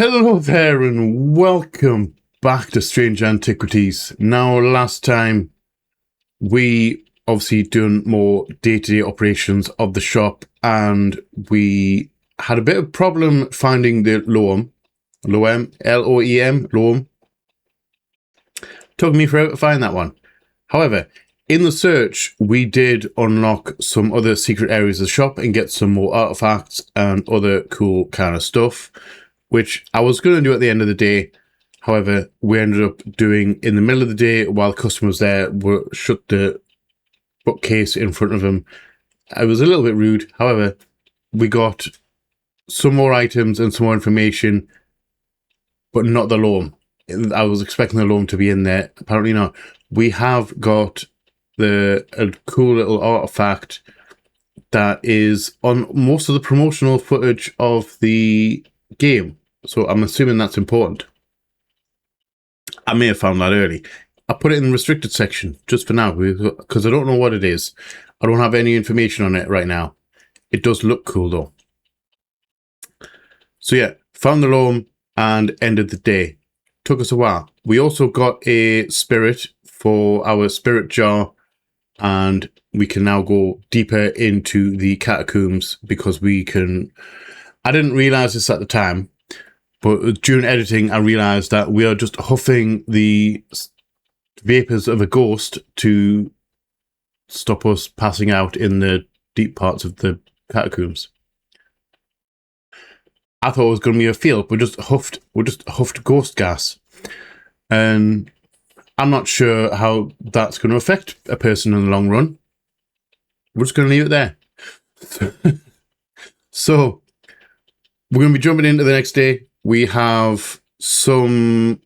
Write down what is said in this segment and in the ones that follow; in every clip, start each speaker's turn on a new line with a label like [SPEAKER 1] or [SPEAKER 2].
[SPEAKER 1] Hello there and welcome back to Strange Antiquities. Now, last time we obviously done more day-to-day operations of the shop and we had a bit of problem finding the loam, L-O-E-M, loam. Took me forever to find that one. However, in the search, we did unlock some other secret areas of the shop and get some more artifacts and other cool kind of stuff, which I was going to do at the end of the day. However, we ended up doing in the middle of the day while the customers there were shut the bookcase in front of them. It was a little bit rude. However, we got some more items and some more information, but not the loam. I was expecting the loam to be in there. Apparently not. We have got a cool little artifact that is on most of the promotional footage of the game. So I'm assuming that's important. I may have found that early. I put it in the restricted section just for now because I don't know what it is. I don't have any information on it right now. It does look cool though. So yeah, found the loam and ended the day. Took us a while. We also got a spirit for our spirit jar and we can now go deeper into the catacombs because we can... I didn't realize this at the time, but during editing, I realized that we are just huffing the vapors of a ghost to stop us passing out in the deep parts of the catacombs. I thought it was going to be a field. We just huffed ghost gas, and I'm not sure how that's going to affect a person in the long run. We're just going to leave it there. So we're going to be jumping into the next day. We have some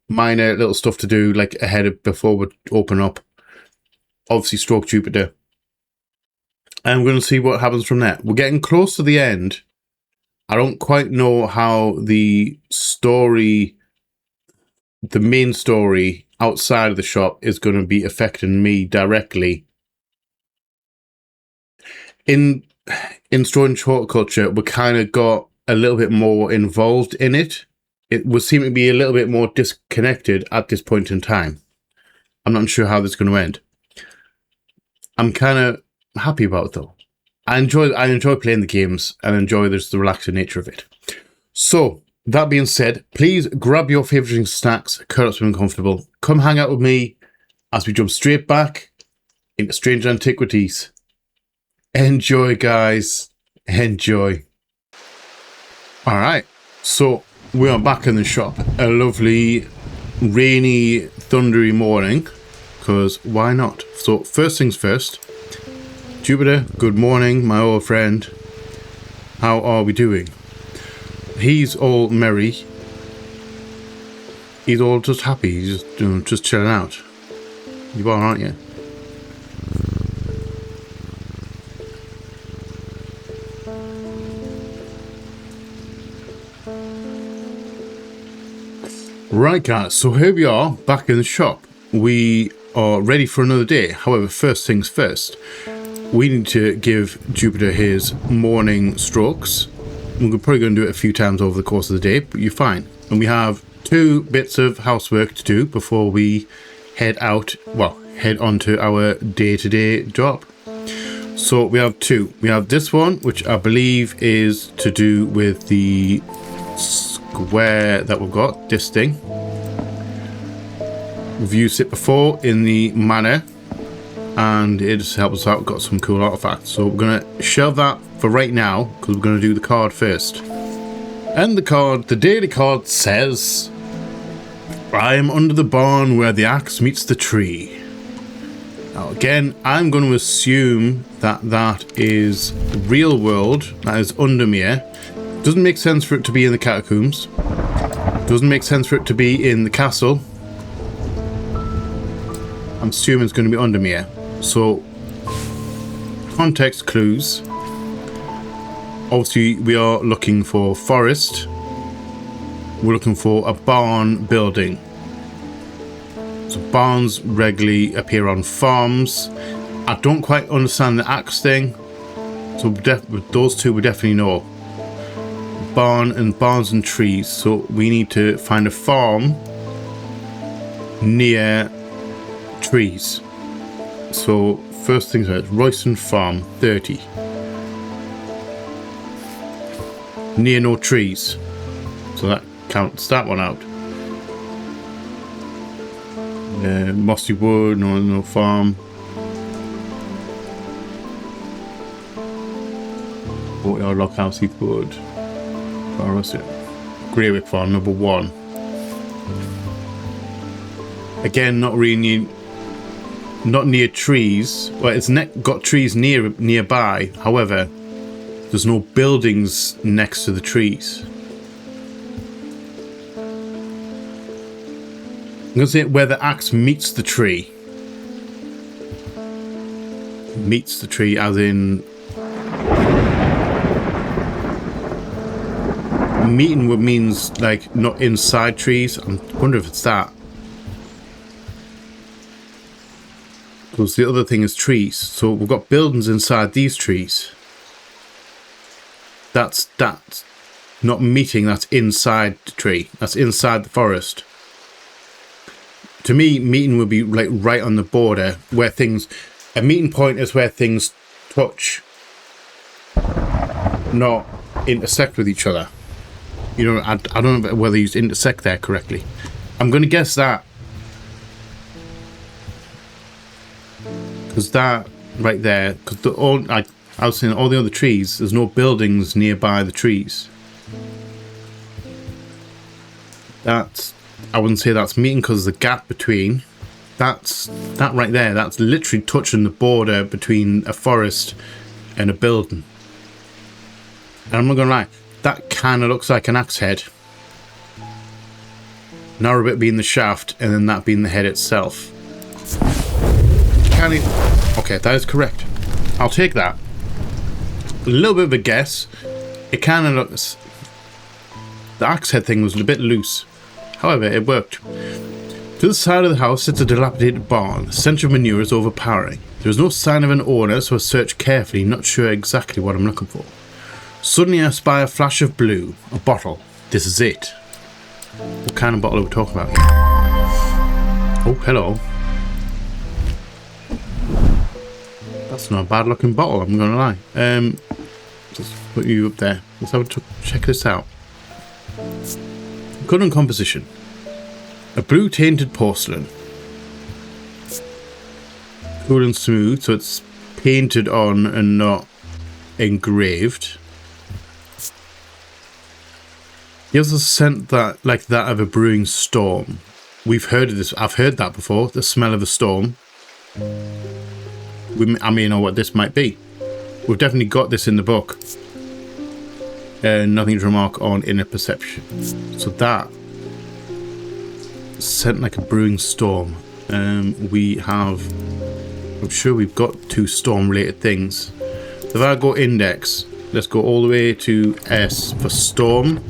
[SPEAKER 1] minor little stuff to do, like ahead of before we open up. Obviously, stroke Jupiter. And we're going to see what happens from there. We're getting close to the end. I don't quite know how the story, the main story outside of the shop is going to be affecting me directly. In Strange Horticulture, we kind of got a little bit more involved in it. It would seem to be a little bit more disconnected at this point in time. I'm not sure how this is going to end. I'm kind of happy about it though. I enjoy playing the games and enjoy the relaxing nature of it. So, that being said, please grab your favourite drinks, snacks, curl up something comfortable. Come hang out with me as we jump straight back into Strange Antiquities. Enjoy, guys. Enjoy. Alright, so we are back in the shop. A lovely, rainy, thundery morning. Because why not? So, first things first. Jupiter, good morning, my old friend. How are we doing? He's all merry. He's all just happy. He's just chilling out. You are, aren't you? Right, guys, so here we are back in the shop. We are ready for another day. However, first things first, we need to give Jupiter his morning strokes. We're probably going to do it a few times over the course of the day, but you're fine. And we have 2 bits of housework to do before we head out, well, head on to our day-to-day job. So we have 2. We have this one, which I believe is to do with the square that we've got, this thing. We've used it before in the manor and it just helps us out. We've got some cool artifacts, so we're going to shelve that for right now because we're going to do the card first. And the daily card says, I am under the barn where the axe meets the tree. Now again, I'm going to assume that that is real world, that is Undermere. Doesn't make sense for it to be in the catacombs. Doesn't make sense for it to be in the castle. I'm assuming it's going to be Undermere. So, context clues. Obviously, we are looking for forest. We're looking for a barn building. So, barns regularly appear on farms. I don't quite understand the axe thing. So, those two we definitely know. barn and barns and trees. So we need to find a farm near trees. So first things first, Royston Farm, 30. Near no trees. So that counts that one out. Mossy Wood, no farm. 40-yard Lockhouse, Heathwood. Where was it? Greywick Farm, number 1. Again, not really not near trees. Well, it's got trees nearby. However, there's no buildings next to the trees. I'm going to say where the axe meets the tree. Meets the tree as in... meeting what means like not inside trees. I wonder if it's that. Because the other thing is trees. So we've got buildings inside these trees. That's not meeting, that's inside the tree. That's inside the forest. To me, meeting would be like right on the border where things... A meeting point is where things touch, not intersect with each other. You know, I don't know whether you intersect there correctly. I'm going to guess that. Because that right there, because I was saying all the other trees, there's no buildings nearby the trees. I wouldn't say that's meeting because the gap between, that right there, that's literally touching the border between a forest and a building. And I'm not going to lie, that kind of looks like an axe head. Narrow bit being the shaft and then that being the head itself. Okay, that is correct. I'll take that. A little bit of a guess. It kind of looks... The axe head thing was a bit loose. However, it worked. To the side of the house sits a dilapidated barn. The stench of manure is overpowering. There is no sign of an owner, so I search carefully, not sure exactly what I'm looking for. Suddenly I spy a flash of blue. A bottle. This is it. What kind of bottle are we talking about here? Oh, hello. That's not a bad looking bottle, I'm gonna lie. Just put you up there. Let's have a check this out. Good on composition. A blue tainted porcelain. Cool and smooth, so it's painted on and not engraved. Gives us a scent that, like that of a brewing storm. We've heard of this. I've heard that before. The smell of a storm. I may know what this might be. We've definitely got this in the book. Nothing to remark on inner perception. So that scent like a brewing storm. We have... I'm sure we've got 2 storm related things. If I go index, let's go all the way to S for storm.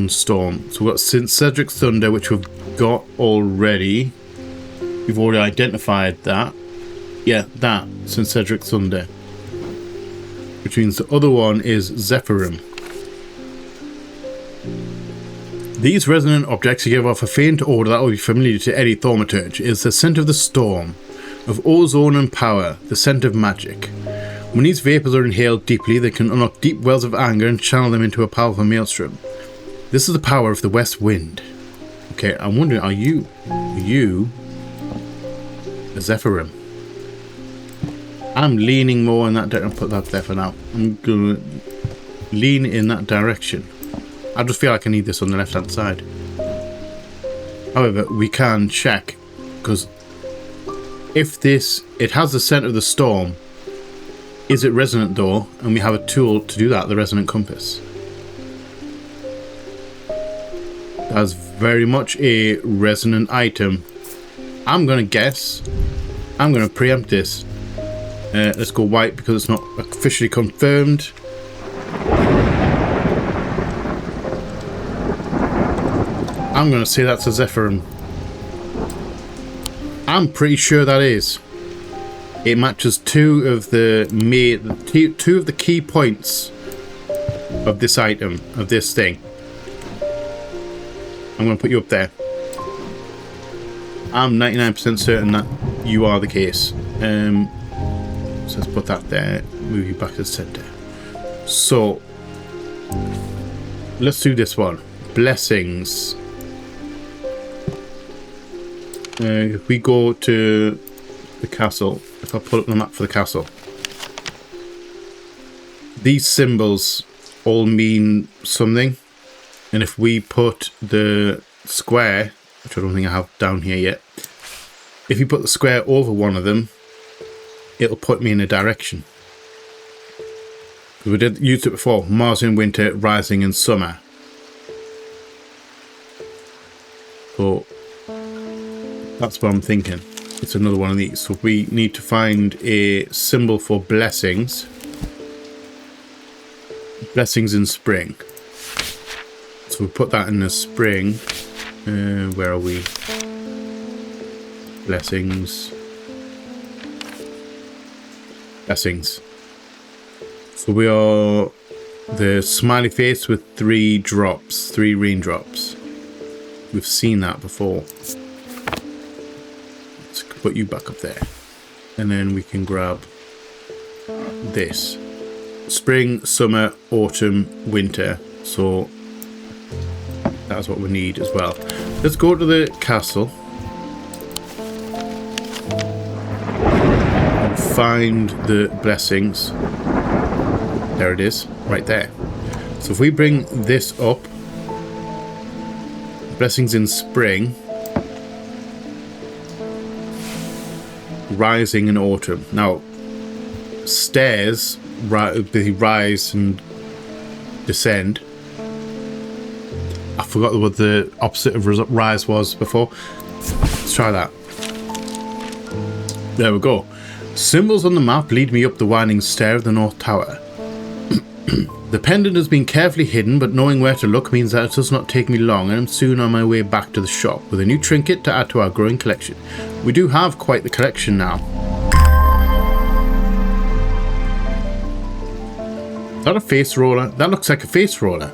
[SPEAKER 1] Storm. So we've got St. Cedric's Thunder, which we've got already. We've already identified that. Yeah, that. St. Cedric's Thunder. Which means the other one is Zephyrum. These resonant objects give off a faint odour that will be familiar to any thaumaturge. It is the scent of the storm, of ozone and power, the scent of magic. When these vapours are inhaled deeply, they can unlock deep wells of anger and channel them into a powerful maelstrom. This is the power of the west wind. Okay, I'm wondering, are you a Zephyrum? I'm leaning more in that direction. I'll put that there for now. I'm gonna lean in that direction. I just feel like I need this on the left hand side. However, we can check, because if it has the scent of the storm, is it resonant though? And we have a tool to do that, the resonant compass. That's very much a resonant item. I'm going to guess. I'm going to preempt this. Let's go white because it's not officially confirmed. I'm going to say that's a Zephyrum. I'm pretty sure that is. It matches two of the key points of this item, of this thing. I'm going to put you up there. I'm 99% certain that you are the case. So let's put that there. Move you back to the center. So let's do this one. Blessings. If we go to the castle, if I pull up the map for the castle, these symbols all mean something. And if we put the square, which I don't think I have down here yet, if you put the square over one of them, it'll put me in a direction. We did use it before. Mars in winter, rising in summer. So that's what I'm thinking. It's another one of these. So we need to find a symbol for blessings. Blessings in spring. So we put that in the spring. Where are we? Blessings. Blessings. So we are the smiley face with 3 drops, 3 raindrops. We've seen that before. Let's put you back up there. And then we can grab this. Spring, summer, autumn, winter. So that's what we need as well. Let's go to the castle. And find the blessings. There it is, right there. So if we bring this up, blessings in spring, rising in autumn. Now, stairs, they rise and descend. I forgot what the opposite of rise was before. Let's try that. There we go. Symbols on the map lead me up the winding stair of the North Tower. The pendant has been carefully hidden, but knowing where to look means that it does not take me long, and I'm soon on my way back to the shop with a new trinket to add to our growing collection. We do have quite the collection now. Is that a face roller? That looks like a face roller.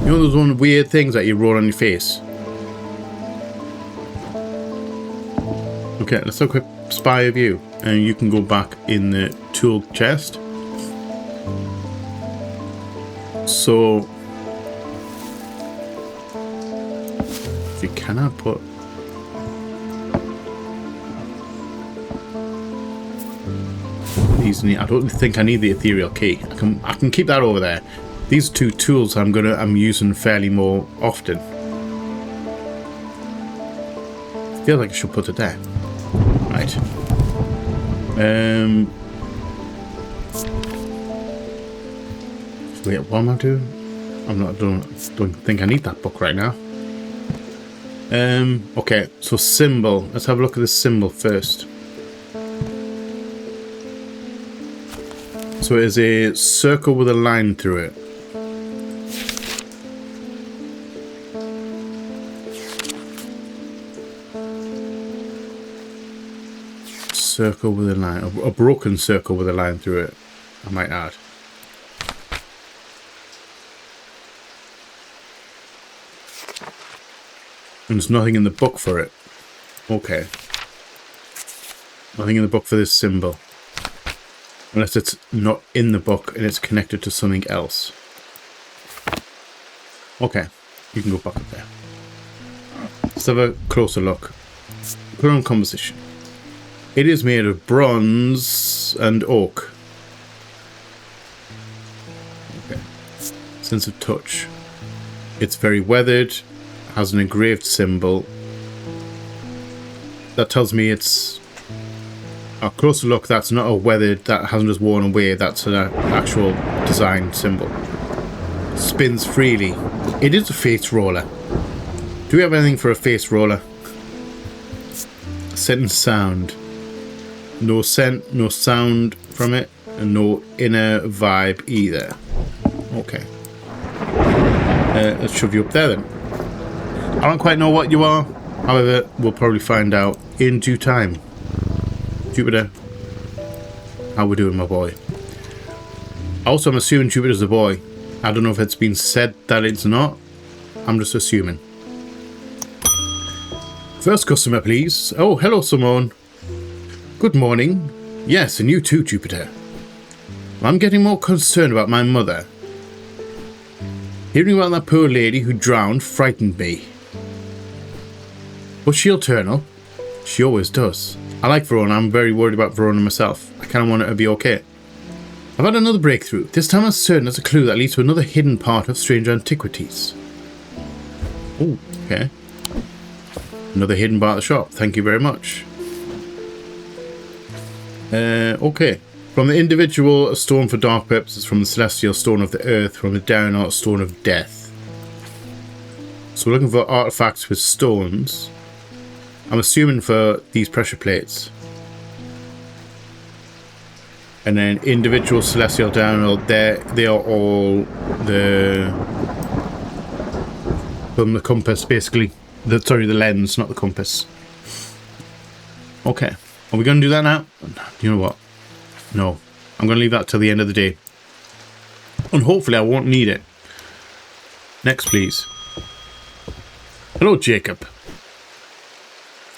[SPEAKER 1] You know those one weird things that you roll on your face? Okay, let's have a quick spy of you, and you can go back in the tool chest. So, if you cannot put these, I don't think I need the ethereal key. I can keep that over there. These 2 tools I'm using fairly more often. I feel like I should put it there. Right. Wait, what am I doing? Don't think I need that book right now. Okay, so symbol. Let's have a look at the symbol first. So it is a circle with a line through it. Circle with a line. A broken circle with a line through it, I might add. And there's nothing in the book for it. Okay. Nothing in the book for this symbol. Unless it's not in the book and it's connected to something else. Okay. You can go back up there. Let's have a closer look. Put on composition. It is made of bronze and oak. Okay. Sense of touch. It's very weathered. Has an engraved symbol. That tells me it's a closer look. That's not a weathered, that hasn't just worn away. That's an actual design symbol. Spins freely. It is a face roller. Do we have anything for a face roller? Scent and sound. No scent, no sound from it, and no inner vibe either. Okay. Let's shove you up there then. I don't quite know what you are. However, we'll probably find out in due time. Jupiter, how we doing, my boy? Also, I'm assuming Jupiter's a boy. I don't know if it's been said that it's not. I'm just assuming. First customer, please. Oh, hello, Simone. Good morning. Yes, and you too, Jupiter. I'm getting more concerned about my mother. Hearing about that poor lady who drowned frightened me. But she'll turn up. She always does. I like Verona. I'm very worried about Verona myself. I kind of want her to be okay. I've had another breakthrough. This time I'm certain there's a clue that leads to another hidden part of strange antiquities. Oh, okay. Another hidden part of the shop. Thank you very much. Okay. From the individual, a stone for dark purposes. From the celestial, stone of the earth. From the down, a stone of death. So we're looking for artifacts with stones. I'm assuming for these pressure plates. And then individual celestial download, they are all from the compass, basically. Sorry, the lens, not the compass. Okay. Are we going to do that now? You know what? No. I'm going to leave that till the end of the day. And hopefully I won't need it. Next, please. Hello, Jacob.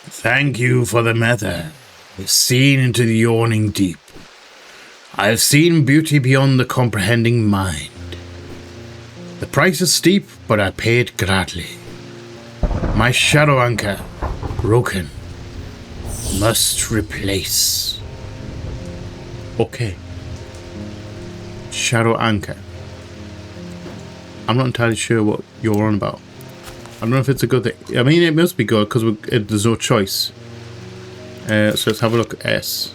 [SPEAKER 1] Thank you for the matter. We've seen into the yawning deep. I have seen beauty beyond the comprehending mind. The price is steep, but I pay it gladly. My shadow anchor, broken, must replace. Okay. Shadow anchor. I'm not entirely sure what you're on about. I don't know if it's a good thing. I mean, it must be good because there's no choice. So let's have a look at S.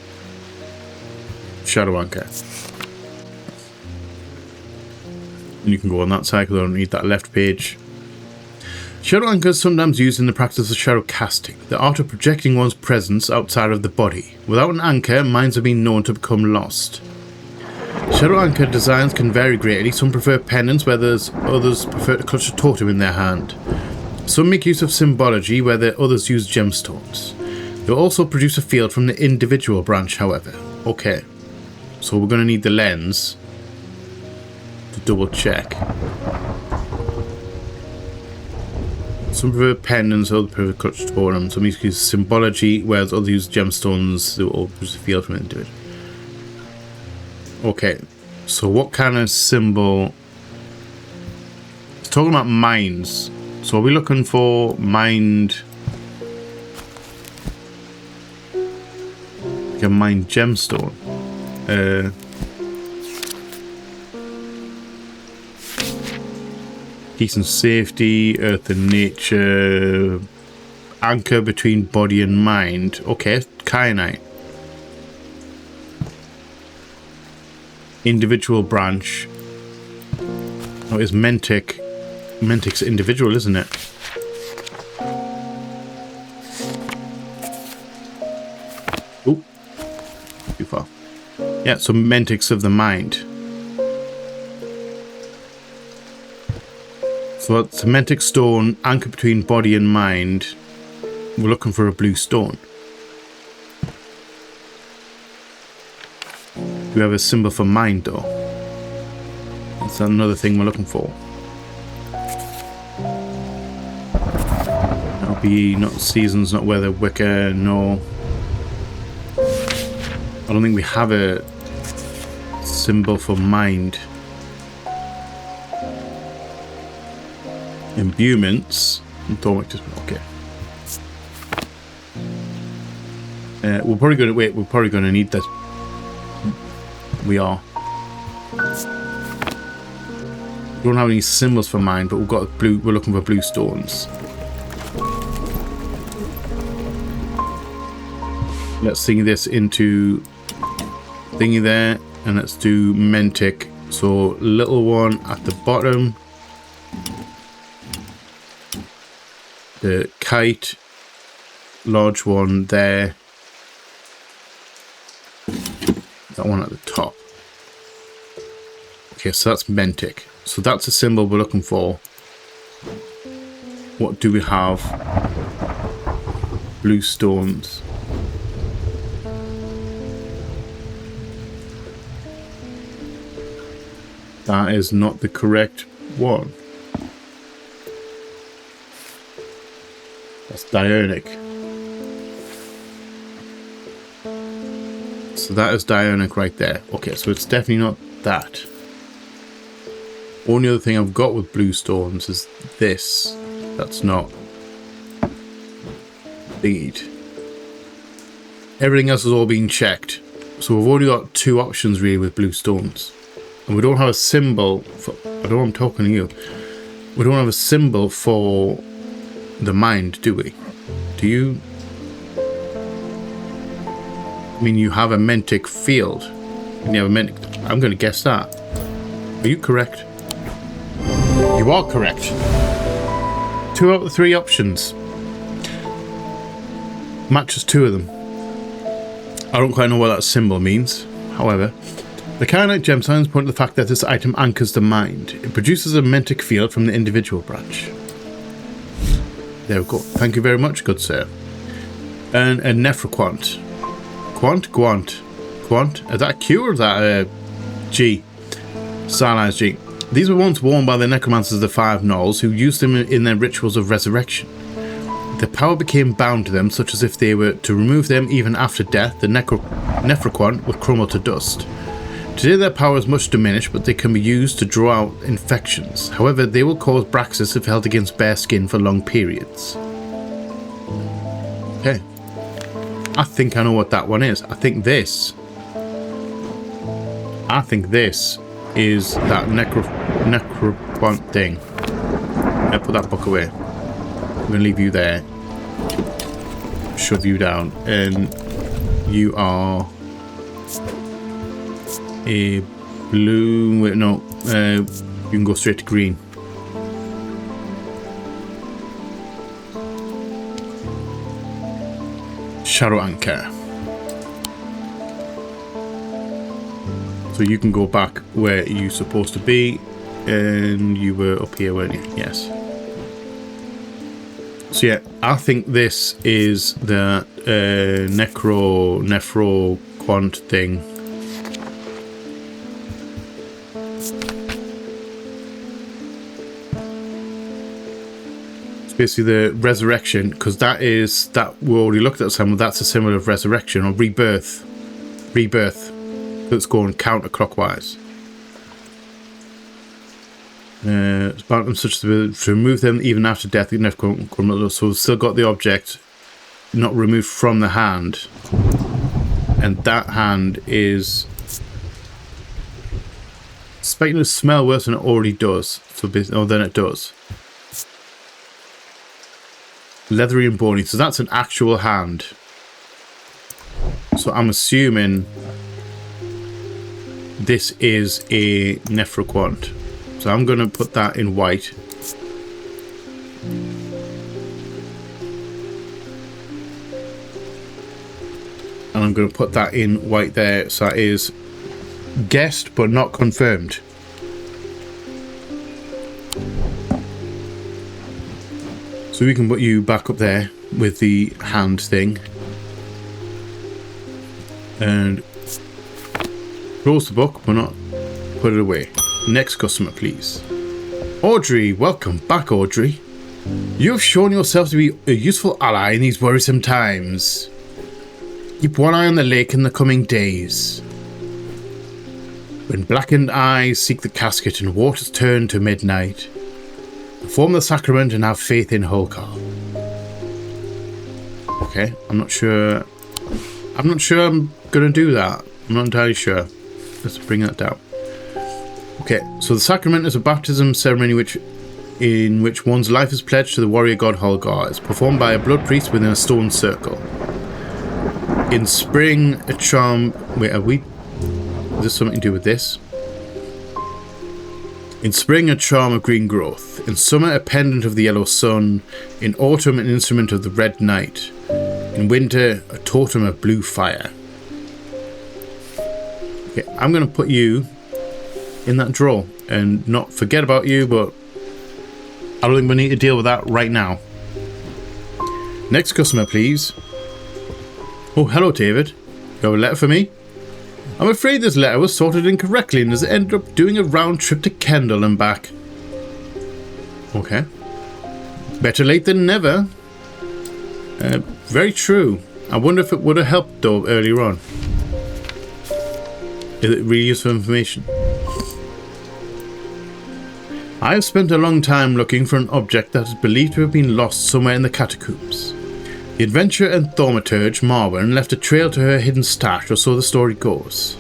[SPEAKER 1] Shadow anchor. And you can go on that side because I don't need that left page. Shadow anchor is sometimes used in the practice of shadow casting, the art of projecting one's presence outside of the body. Without an anchor, minds have been known to become lost. Shadow anchor designs can vary greatly. Some prefer pendants, others prefer to clutch a totem in their hand. Some make use of symbology, where others use gemstones. They will also produce a field from the individual branch, however. Okay. So we're going to need the lens to double check. Some prefer pendants, others prefer clutched totems. Some use symbology, whereas others use gemstones. They will all produce a field from the individual. Okay. So what kind of symbol? It's talking about minds. So are we looking for mind? Like a mind gemstone. Peace and safety, earth and nature, anchor between body and mind. Okay, kyanite. Individual branch. Oh, it's Mentic. Mentic's individual, isn't it? Oh, too far. Yeah, so Mentic's of the mind. So it's a Mentic stone, anchor between body and mind. We're looking for a blue stone. Do we have a symbol for mind though? That's another thing we're looking for. That'll be not seasons, not weather, wicker, no. I don't think we have a symbol for mind. Imbuements. Okay. We're probably going to wait. We're probably going to need that. We are. We don't have any symbols for mine, but we've got blue. We're looking for blue stones. Let's sing this into thingy there, and let's do Mentic. So little one at the bottom. The kite, large one there. That one at the top. Okay, so that's Mentic. So that's a symbol we're looking for. What do we have? Blue stones. That is not the correct one. That's Diurnic. So that is Diurnic right there. Okay, so it's definitely not that. Only other thing I've got with blue stones is this. That's not lead. Everything else is all being checked. So we've only got two options really with blue stones. And we don't have a symbol for... I don't know, I'm talking to you. We don't have a symbol for the mind, do we? Do you? I mean, you have a Mentic field. And you have a Mentic... I'm going to guess that. Are you correct? You are correct. 2 out of the 3 options. Matches 2 of them. I don't quite know what that symbol means. However, the Kyanite gemstones point to the fact that this item anchors the mind. It produces a Mentic field from the individual branch. There we go. Thank you very much, good sir. And a Nephroquant. Quant? Is that a Q or is that a G? Stylized G. These were once worn by the necromancers of the Five Knolls, who used them in their rituals of resurrection. The power became bound to them, such as if they were to remove them even after death, the Nephroquant would crumble to dust. Today their power is much diminished, but they can be used to draw out infections. However, they will cause Braxis if held against bare skin for long periods. Okay. I think I know what that one is. I think this is that Necroquant thing. I put that book away. I'm going to leave you there. Shove you down. And you are a blue... Wait, no. You can go straight to green. Shadow Anchor. So you can go back where you're supposed to be, and you were up here, weren't you? Yes. So yeah, I think this is the Nephroquant thing. It's basically the resurrection, because that we already looked at some. That's a symbol of resurrection or rebirth. That's going counterclockwise. It's about them such to remove them even after death. So we've still got the object not removed from the hand, and that hand is expecting to smell worse than it already does. So than it does. Leathery and bony. So that's an actual hand. So I'm assuming this is a Nephroquant. So I'm going to put that in white. And I'm going to put that in white there. So that is guessed but not confirmed. So we can put you back up there with the hand thing. And close the book, but not put it away. Next customer, please. Audrey, welcome back, Audrey. You have shown yourself to be a useful ally in these worrisome times. Keep one eye on the lake in the coming days. When blackened eyes seek the casket and waters turn to midnight, perform the sacrament and have faith in Holkar. Okay, I'm not sure I'm going to do that. I'm not entirely sure. Let's bring that down. Okay, so the sacrament is a baptism ceremony in which one's life is pledged to the warrior god Holgar. It's performed by a blood priest within a stone circle. In spring, a charm... Wait, is this something to do with this? In spring, a charm of green growth. In summer, a pendant of the yellow sun. In autumn, an instrument of the red night. In winter, a totem of blue fire. Okay, I'm going to put you in that drawer and not forget about you, but I don't think we need to deal with that right now. Next customer, please. Oh, hello, David. You have a letter for me? I'm afraid this letter was sorted incorrectly and has ended up doing a round trip to Kendall and back. Okay. Better late than never. Very true. I wonder if it would have helped though earlier on. Is it really useful information? I have spent a long time looking for an object that is believed to have been lost somewhere in the catacombs. The adventurer and thaumaturge Marwen left a trail to her hidden stash, or so the story goes.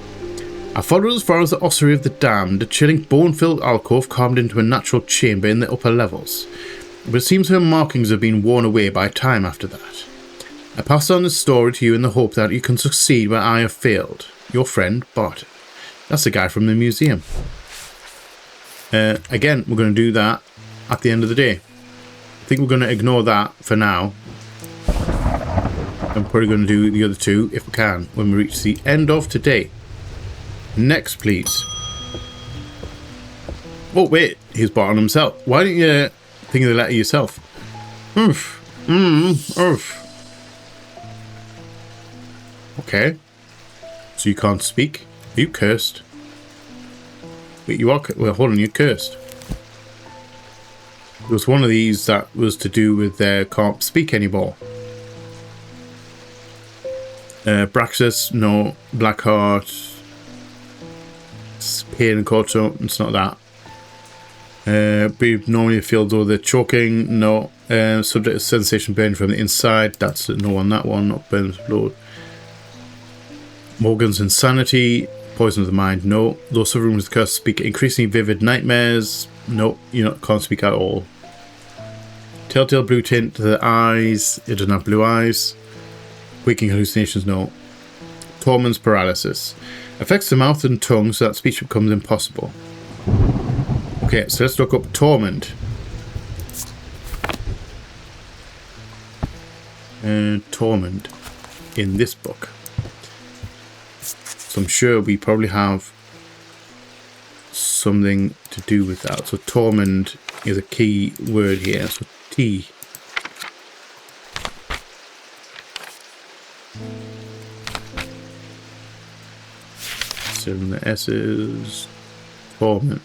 [SPEAKER 1] I followed as far as the ossuary of the damned, a chilling bone-filled alcove carved into a natural chamber in the upper levels, but it seems her markings have been worn away by time after that. I pass on this story to you in the hope that you can succeed where I have failed. Your friend, Barton. That's the guy from the museum. Again, we're going to do that at the end of the day. I think we're going to ignore that for now. I'm probably going to do the other two, if we can, when we reach the end of today. Next, please. Oh, wait. He's Barton himself. Why don't you think of the letter yourself? Oof. Oof. Okay. So you can't speak? Are you cursed? Wait, you are... Well, hold on, you're cursed. There was one of these that was to do with their can't speak anymore. Braxis, no. Blackheart. Pain and Corto, it's not that. Be normally feels though they're choking, no. Subject to sensation burning from the inside, that's a no on that one, not burns blood. Morgan's insanity, poison of the mind, no. Those suffering with the curse speak increasingly vivid nightmares, no, can't speak at all. Telltale blue tint to the eyes, it doesn't have blue eyes. Waking hallucinations, no. Torment's paralysis. Affects the mouth and tongue so that speech becomes impossible. Okay, so let's look up torment. Torment in this book. So I'm sure we probably have something to do with that. So torment is a key word here. So T. So the S is torment.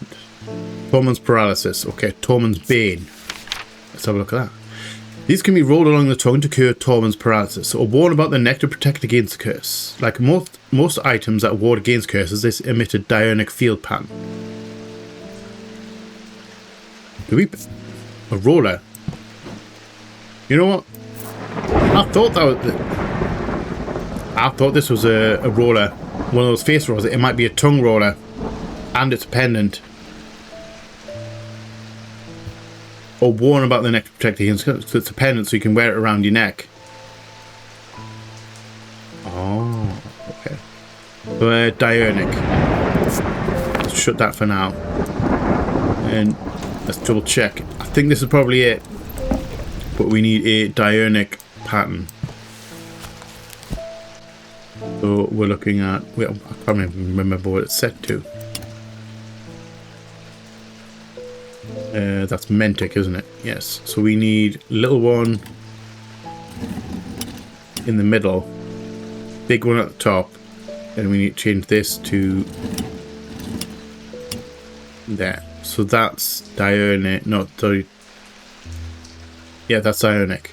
[SPEAKER 1] Torment's paralysis. Okay, torment's bane. Let's have a look at that. These can be rolled along the tongue to cure torment's paralysis, or worn about the neck to protect against the curse. Like most items that ward against curses, this emit a diurnic field pattern. A roller. You know what? I thought this was a roller, one of those face rollers. It might be a tongue roller, and it's a pendant. Or worn about the neck to protect against curse. So it's a pendant, so you can wear it around your neck. Oh, okay. So, diurnic. Let's shut that for now. And let's double check. I think this is probably it. But we need a diurnic pattern. So we're looking at... Wait, I can't even remember what it's set to. That's Mentic, isn't it? Yes. So we need little one in the middle, big one at the top, and we need to change this to there. So that's diurnic, not the... Yeah, that's diurnic.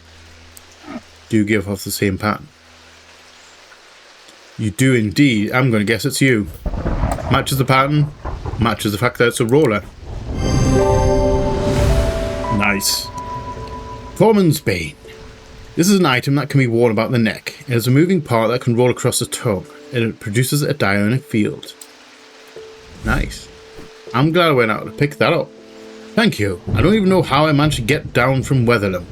[SPEAKER 1] Do give off the same pattern. You do indeed. I'm going to guess it's you. Matches the pattern, matches the fact that it's a roller. Nice. Torment's bane. This is an item that can be worn about the neck. It has a moving part that can roll across the tongue, and it produces a diurnic field. Nice. I'm glad I went out to pick that up. Thank you. I don't even know how I managed to get down from Weatherlam.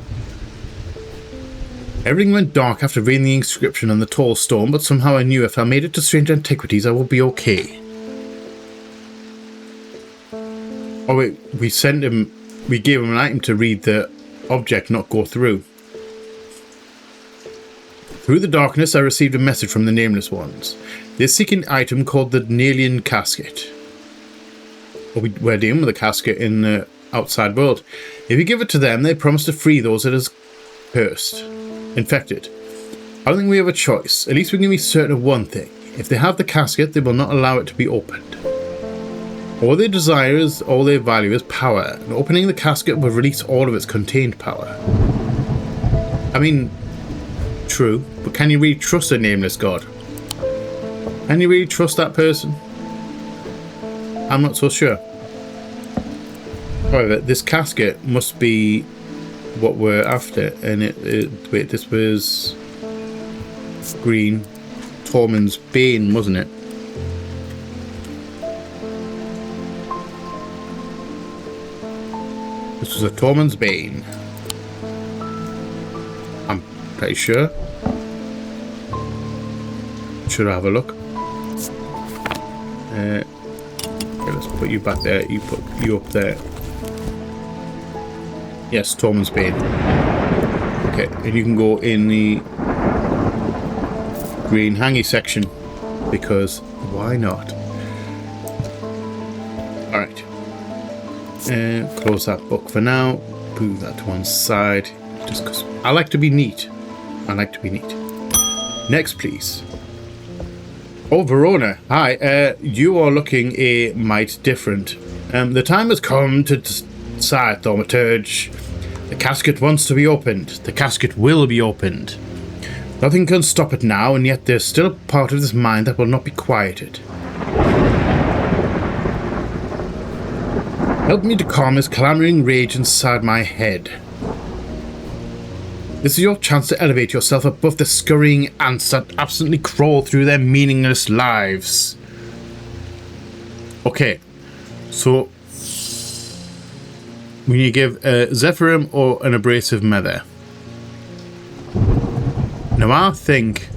[SPEAKER 1] Everything went dark after reading the inscription on the tall stone, but somehow I knew if I made it to Strange Antiquities I would be okay. Oh wait, we gave him an item to read the object, not go through. Through the darkness I received a message from the Nameless Ones. They seek an item called the Nelian Casket. We're dealing with a casket in the outside world. If you give it to them, they promise to free those that is cursed, infected. I don't think we have a choice. At least we can be certain of one thing. If they have the casket, they will not allow it to be opened. All they desire is, all they value is power, and opening the casket will release all of its contained power. I mean, true, but can you really trust a nameless god? Can you really trust that person? I'm not so sure. However, this casket must be what we're after, and wait, this was green. Tormund's Bane, wasn't it? This was a Tormund's Bane. I'm pretty sure. Should I have a look? Okay, let's put you back there. You put you up there. Yes, Tormund's Bane. Okay, and you can go in the green hangy section, because why not? Alright. Close that book for now. Move that to one side. Just because I like to be neat. I like to be neat. Next, please. Oh, Verona. Hi. You are looking a mite different. The time has come to decide, Thaumaturge. The casket wants to be opened. The casket will be opened. Nothing can stop it now, and yet there's still a part of this mind that will not be quieted. Help me to calm this clamoring rage inside my head. This is your chance to elevate yourself above the scurrying ants that absently crawl through their meaningless lives. Okay, so we need to give a Zephyrum or an abrasive Nether. Now I think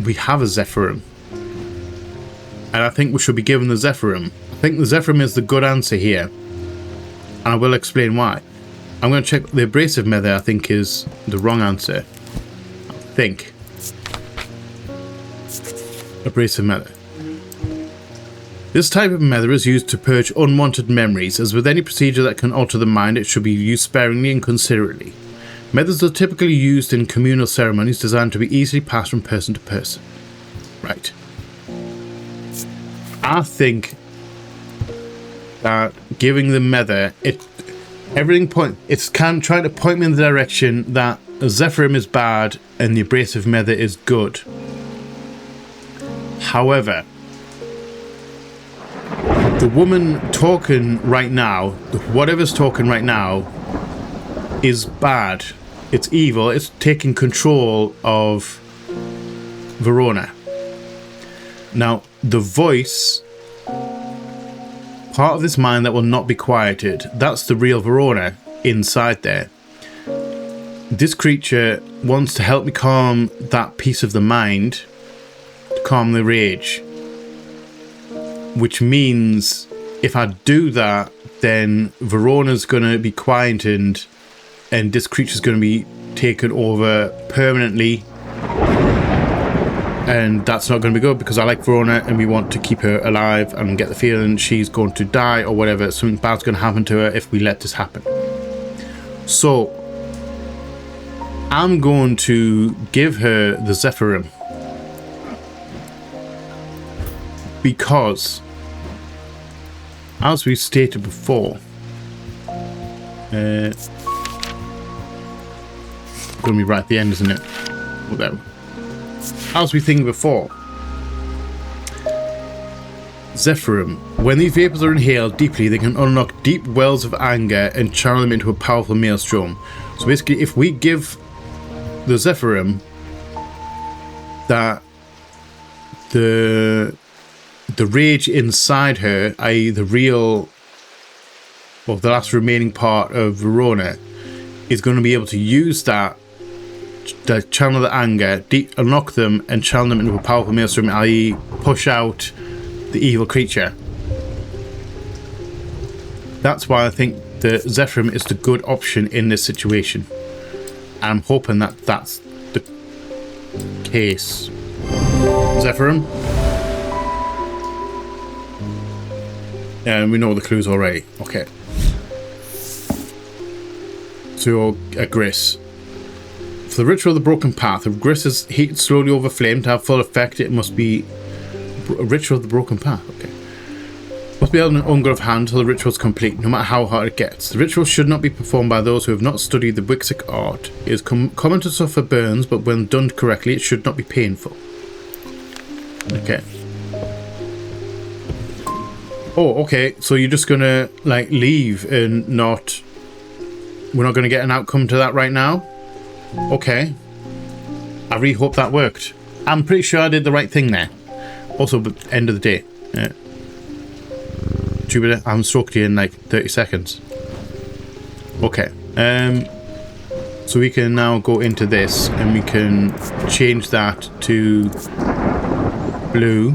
[SPEAKER 1] we have a Zephyrum, and I think we should be given the Zephyrum. I think the Zephyrum is the good answer here, and I will explain why. I'm going to check the abrasive Nether. I think is the wrong answer. I think abrasive Nether. This type of Nether is used to purge unwanted memories. As with any procedure that can alter the mind, it should be used sparingly and considerately. Methods are typically used in communal ceremonies designed to be easily passed from person to person. Right. I think that giving the Nether, it's kind of trying to point me in the direction that Zephyrum is bad and the abrasive Nether is good. However, the woman talking right now, whatever's talking right now, is bad. It's evil. It's taking control of Verona. Now, the voice, part of this mind that will not be quieted, that's the real Verona inside there. This creature wants to help me calm that piece of the mind, to calm the rage. Which means if I do that, then Verona's going to be quietened and this creature's going to be taken over permanently. And that's not going to be good because I like Verona and we want to keep her alive and get the feeling she's going to die or whatever. Something bad's going to happen to her if we let this happen. So I'm going to give her the Zephyrum. Because, as we stated before, going to be right at the end, isn't it? Whatever. As we think before, Zephyrum. When these vapors are inhaled deeply, they can unlock deep wells of anger and channel them into a powerful maelstrom. So basically, if we give the Zephyrum that the rage inside her, i.e. the real, or the last remaining part of Verona, is going to be able to use that to channel the anger, unlock them and channel them into a powerful maelstrom, i.e. push out the evil creature. That's why I think the Zephyrum is the good option in this situation. And I'm hoping that that's the case. Zephyrum? And we know the clues already. Okay. So, Gris. For the ritual of the broken path, if grist is heated slowly over flame to have full effect, it must be a ritual of the broken path. Okay. Must be held in an unguent of hand until the ritual is complete, no matter how hard it gets. The ritual should not be performed by those who have not studied the Wixic art. It is common to suffer burns, but when done correctly, it should not be painful. Okay. Oh, okay. So you're just gonna like leave and not. We're not gonna get an outcome to that right now. Okay. I really hope that worked. I'm pretty sure I did the right thing there. Also, but end of the day. Jupiter, I'm stroked you in like 30 seconds. Okay. So we can now go into this and we can change that to blue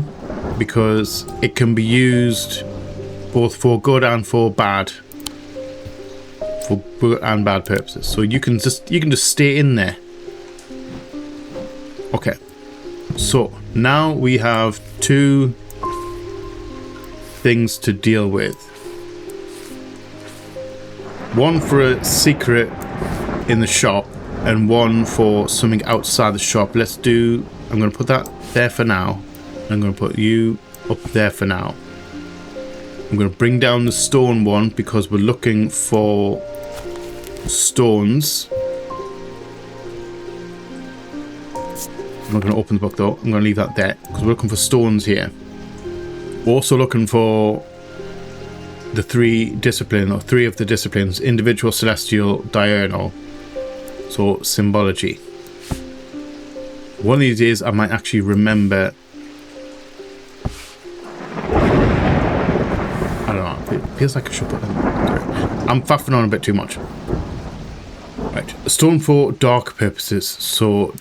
[SPEAKER 1] because it can be used both for good and for bad. For good and bad purposes. So you can just stay in there. Okay. So now we have two things to deal with. One for a secret in the shop and one for something outside the shop. Let's do, I'm going to put that there for now. I'm going to put you up there for now. I'm going to bring down the stone one because we're looking for stones. I'm not going to open the book though. I'm going to leave that there because we're looking for stones here. We're also looking for the three of the disciplines: individual, celestial, diurnal. So symbology. One of these days I might actually remember. I don't know. It feels like I should put them. I'm faffing on a bit too much. Right. A stone for dark purposes. So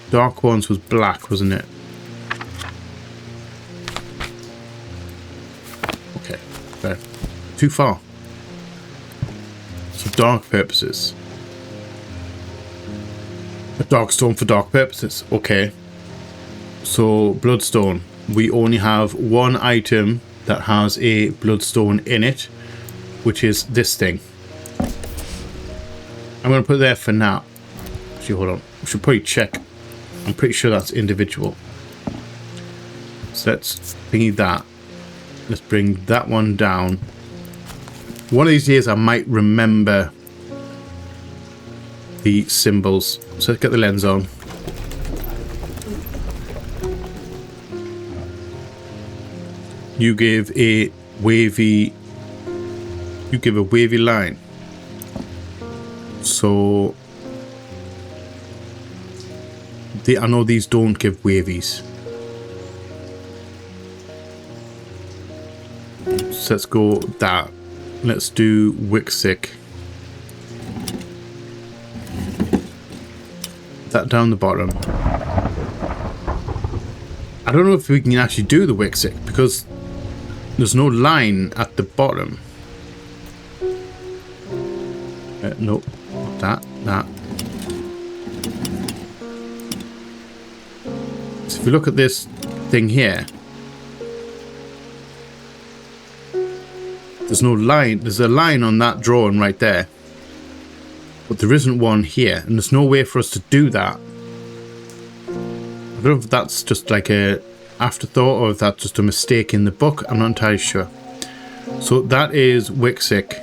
[SPEAKER 1] dark ones was black, wasn't it? Okay. There. Too far. So dark purposes. A dark stone for dark purposes. Okay. So bloodstone. We only have one item that has a bloodstone in it, which is this thing. I'm going to put it there for now. Actually, hold on. We should probably check. I'm pretty sure that's individual. So let's thingy that. Let's bring that one down. One of these days I might remember the symbols. So let's get the lens on. You give a wavy line. So I know these don't give wavies. So let's go that. Let's do Wixic. That down the bottom. I don't know if we can actually do the Wixic because there's no line at the bottom. Nope. Not that. So if you look at this thing here, there's no line. There's a line on that drawing right there, but there isn't one here, and there's no way for us to do that. I don't know if that's just like a afterthought or if that's just a mistake in the book. I'm not entirely sure. So that is Wixic.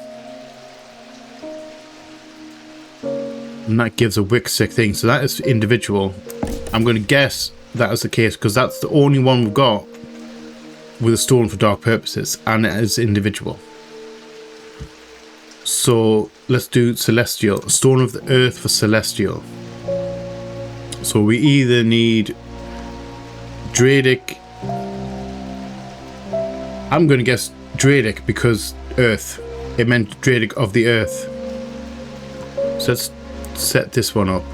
[SPEAKER 1] And that gives a Wixic thing. So that is individual. I'm going to guess that is the case because that's the only one we've got with a stone for dark purposes, and it is individual. So let's do celestial. Stone of the earth for celestial. So we either need Dradic. I'm going to guess Dradic because earth. It meant Dradic of the earth. So let's set this one up.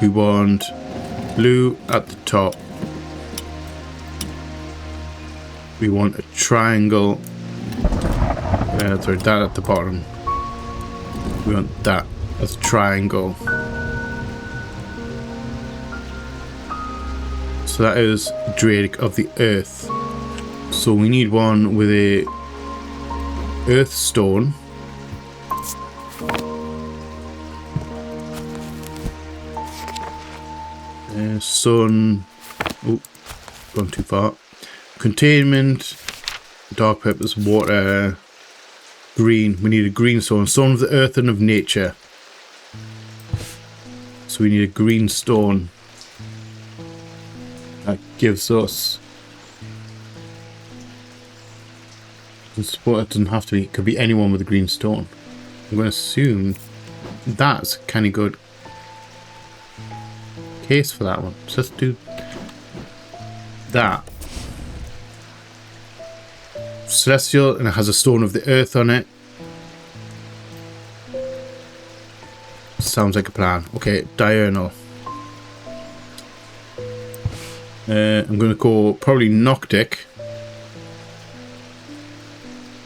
[SPEAKER 1] We want blue at the top. We want a triangle. Sorry, that at the bottom. We want that as a triangle. So that is Dradic of the earth. So we need one with a earth stone. Sun. Oh, gone too far. Containment. Dark purpose. Water. Green. We need a green stone. Stone of the earth and of nature. So we need a green stone. That gives us... It doesn't have to be. It could be anyone with a green stone. I'm going to assume that's kind of good case for that one. So let's do that. Celestial, and it has a stone of the earth on it. Sounds like a plan. Okay, diurnal. I'm going to go probably Noctic.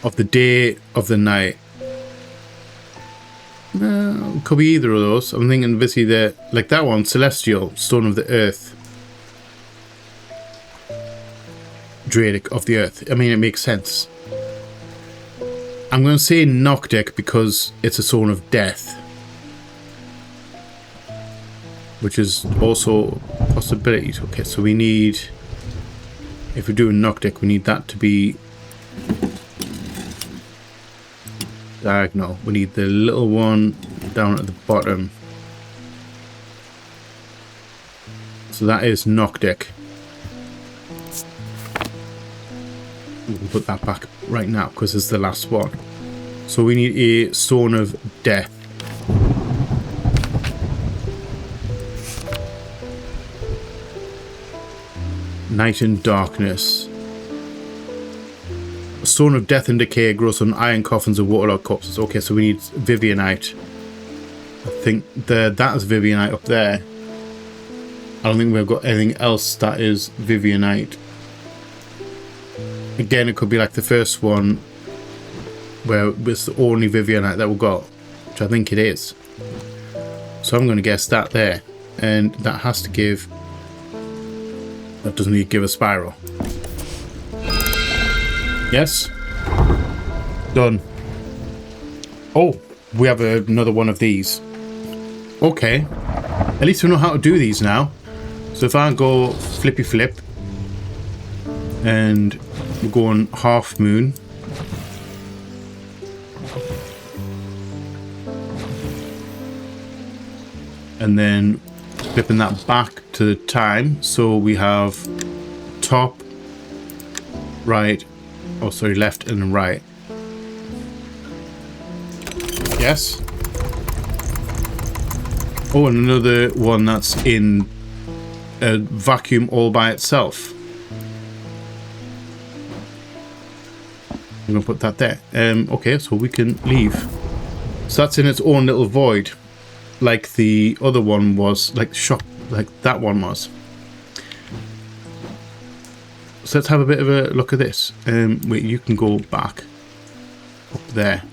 [SPEAKER 1] Of the day, of the night. Could be either of those. I'm thinking obviously like that one, Celestial, Stone of the Earth. Druidic of the Earth. I mean, it makes sense. I'm going to say Noctic because it's a Stone of Death. Which is also possibilities. Okay, so we need... If we're doing Noctic, we need that to be... diagonal. We need the little one down at the bottom. So that is Noctic. We can put that back right now because it's the last one. So we need a Stone of Death. Night and Darkness. Stone of Death and Decay grows on iron coffins of waterlogged corpses. Okay, so we need Vivianite. I think that is Vivianite up there. I don't think we've got anything else that is Vivianite. Again, it could be like the first one where it's the only Vivianite that we've got, which I think it is. So I'm going to guess that there. And that has to give... That doesn't need to give a spiral. Yes. Done. Oh, we have another one of these. Okay. At least we know how to do these now. So if I go flippy flip and we're going half moon. And then flipping that back to the time. So we have top, right, oh sorry, left and right. Yes. Oh, and another one that's in a vacuum all by itself. I'm gonna put that there. Okay, so we can leave. So that's in its own little void, like the other one was, like shop, like that one was. So let's have a bit of a look at this. Wait, you can go back up there,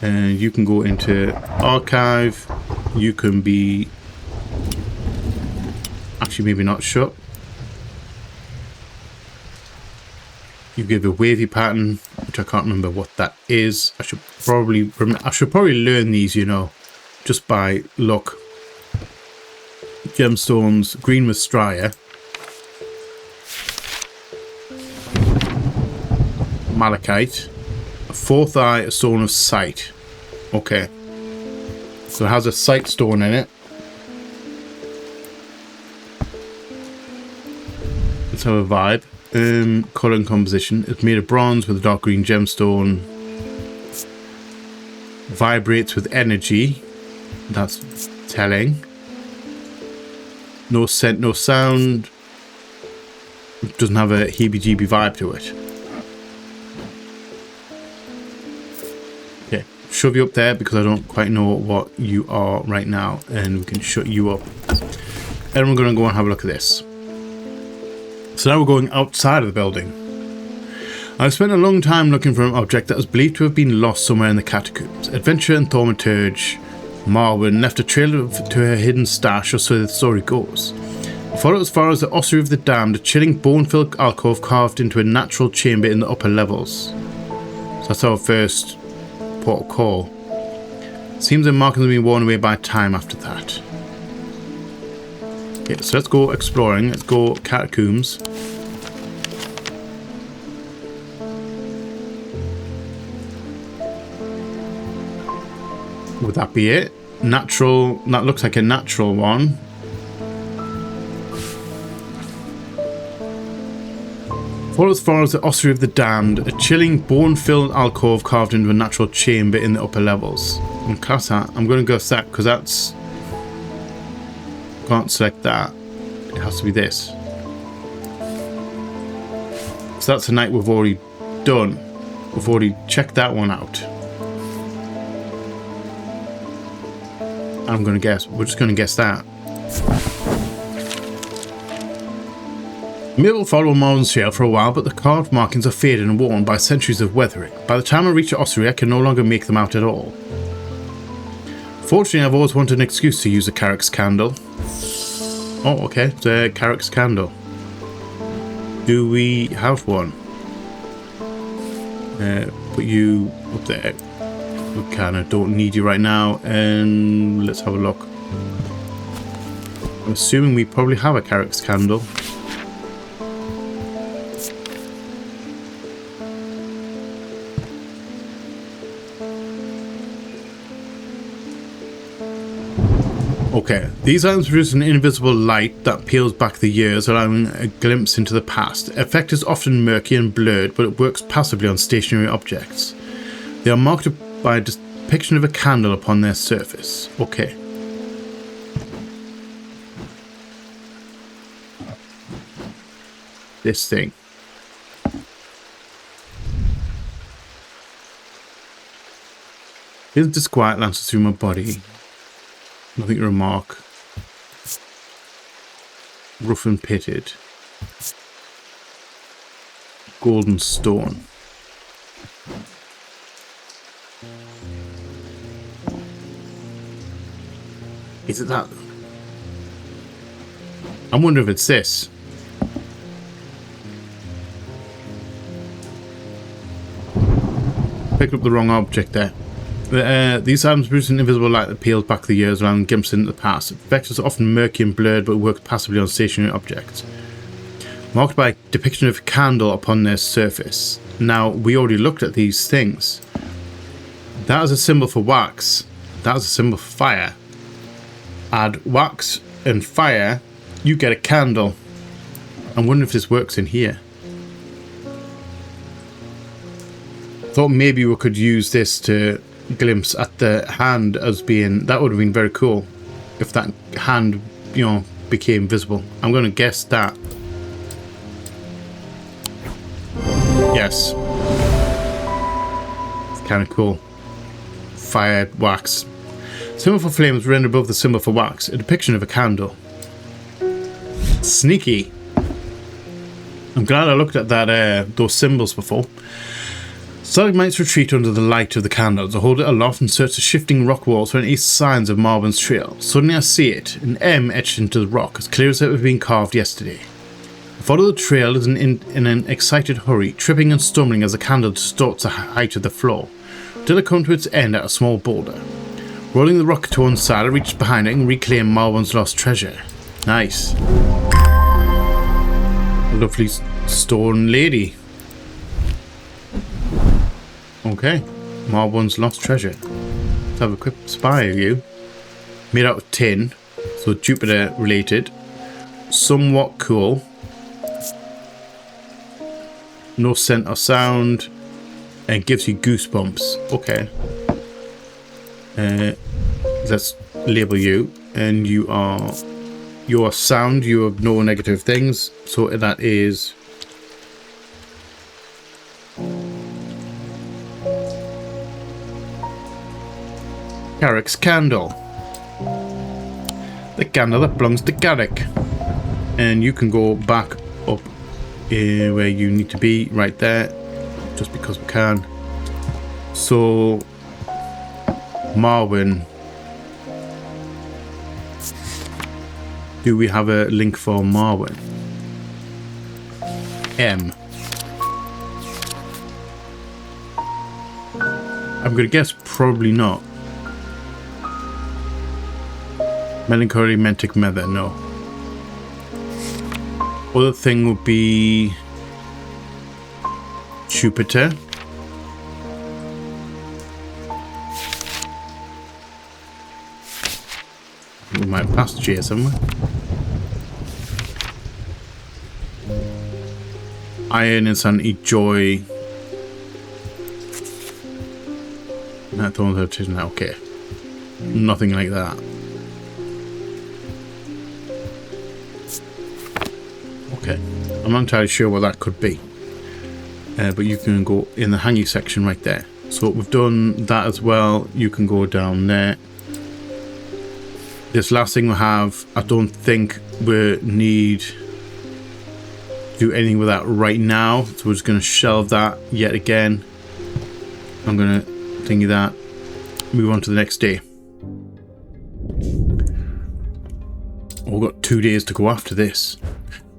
[SPEAKER 1] and you can go into archive. You can be actually maybe not shut. You give a wavy pattern, which I can't remember what that is. I should probably learn these, you know, just by look. Gemstones, green with striae. Malachite. A fourth eye, a stone of sight. Okay. So it has a sight stone in it. Let's have a vibe. Colour and composition. It's made of bronze with a dark green gemstone. Vibrates with energy. That's telling. No scent, no sound. It doesn't have a heebie-jeebie vibe to it. Okay, shove you up there because I don't quite know what you are right now, and we can shut you up. And we're going to go and have a look at this. So now we're going outside of the building. I've spent a long time looking for an object that was believed to have been lost somewhere in the catacombs. Adventurer and thaumaturge Marwyn left a trail to her hidden stash, or so the story goes. I followed as far as the ossuary of the damned, a chilling bone-filled alcove carved into a natural chamber in the upper levels. So that's our first port of call. Seems the markings have been worn away by time after that. Okay, so let's go exploring. Let's go catacombs. Would that be it? Natural, that looks like a natural one. Follow as far as the Ossuary of the Damned, a chilling bone-filled alcove carved into a natural chamber in the upper levels. And class that. I'm going to go with that because that's... Can't select that. It has to be this. So that's a night we've already done. We've already checked that one out. I'm going to guess. We're just going to guess that. Maybe we'll follow Marvin's trail for a while, but the carved markings are faded and worn by centuries of weathering. By the time I reach the ossuary, I can no longer make them out at all. Fortunately, I've always wanted an excuse to use a Carrick's candle. Oh, okay. The Carrick's candle. Do we have one? Put you up there. We kind of don't need you right now. And let's have a look. I'm assuming we probably have a Carrick's candle. Okay, these items produce an invisible light that peels back the years, allowing a glimpse into the past. The effect is often murky and blurred, but it works passively on stationary objects. They are marked by a depiction of a candle upon their surface. Okay. This thing. Here's disquiet lances through my body. Nothing to remark. Rough and pitted. Golden stone. Is it that? I wonder if it's this. Picked up the wrong object there. These items produce an invisible light that peels back the years, allowing glimpses into the past. The effect is often murky and blurred, but works passively on stationary objects. Marked by a depiction of a candle upon their surface. Now, we already looked at these things. That is a symbol for wax. That is a symbol for fire. Add wax and fire, you get a candle. I'm wondering if this works in here. Thought maybe we could use this to glimpse at the hand as being, that would have been very cool if that hand, you know, became visible. I'm going to guess that. Yes. It's kind of cool. Fire, wax. Symbol for flame is rendered above the symbol for wax, a depiction of a candle. Sneaky. I'm glad I looked at that those symbols before. Stalagmites retreat under the light of the candles. I hold it aloft and search the shifting rock walls for any signs of Marvin's trail. Suddenly I see it, an M etched into the rock, as clear as it had been carved yesterday. I follow the trail in an excited hurry, tripping and stumbling as the candle distorts the height of the floor, till I come to its end at a small boulder. Rolling the rock to one side, I reach behind it and reclaim Marvin's lost treasure. Nice. A lovely stone lady. Okay, Marvin's lost treasure. Let's have a quick spy of you. Made out of tin, so Jupiter related. Somewhat cool. No scent or sound. And gives you goosebumps. Okay. Let's label you. And you are sound. You have no negative things. So that is... Carrick's candle. The candle that belongs to Carrick. And you can go back up where you need to be, right there, just because we can. So Marvin, do we have a link for Marvin? M. I'm gonna guess probably not. Melancholy Mentic Mother, no. Other thing would be Jupiter. We might pass J somewhere. Iron, Insanity, Joy. That thorns isn't okay. Nothing like that. Okay. I'm not entirely sure what that could be. But you can go in the hanging section right there. So we've done that as well. You can go down there. This last thing we have, I don't think we need to do anything with that right now. So we're just going to shelve that yet again. I'm going to thingy that. Move on to the next day. We've got 2 days to go after this.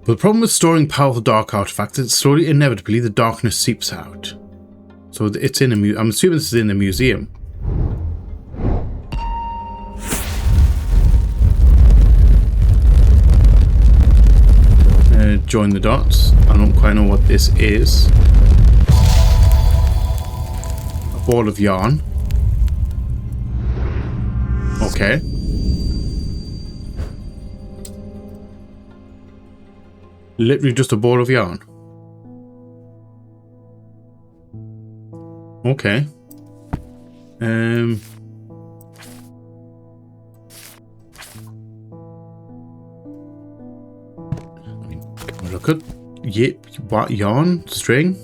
[SPEAKER 1] But the problem with storing powerful dark artifacts is slowly, inevitably, the darkness seeps out. So it's in a museum. I'm assuming this is in the museum. Join the dots. I don't quite know what this is. A ball of yarn. Okay. Literally just a ball of yarn. Okay. Look at what yarn string.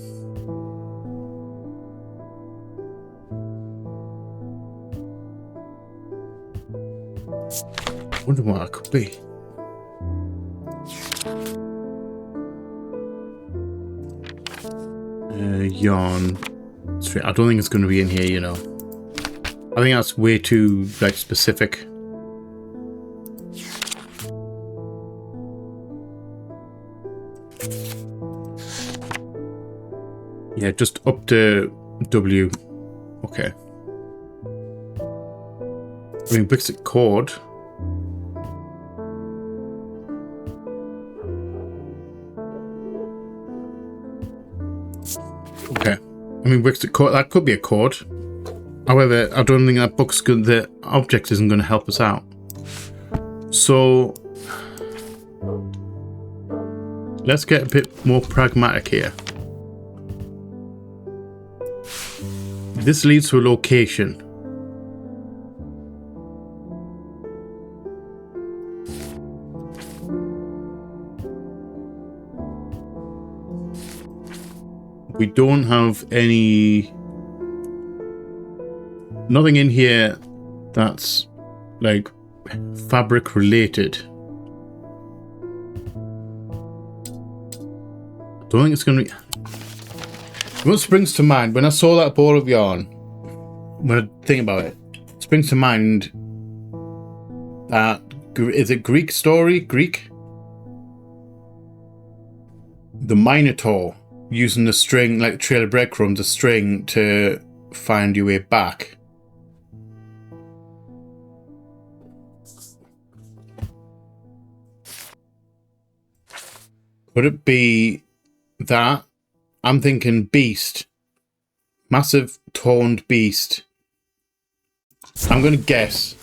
[SPEAKER 1] I wonder what it could be. Yarn string. I don't think it's going to be in here, you know. I think that's way too like specific. Yeah, just up to W. Okay. I mean, basic cord. Okay. I mean, basic cord. That could be a cord. However, I don't think that book's good. The object isn't going to help us out. So let's get a bit more pragmatic here. This leads to a location. We don't have nothing in here that's like fabric related. I don't think it's going to be... What springs to mind when I saw that ball of yarn, when I think about it, springs to mind that, is it Greek story? Greek? The Minotaur using the string, like a trail of breadcrumbs, a string to find your way back. Could it be that? I'm thinking beast. Massive toned beast. I'm going to guess.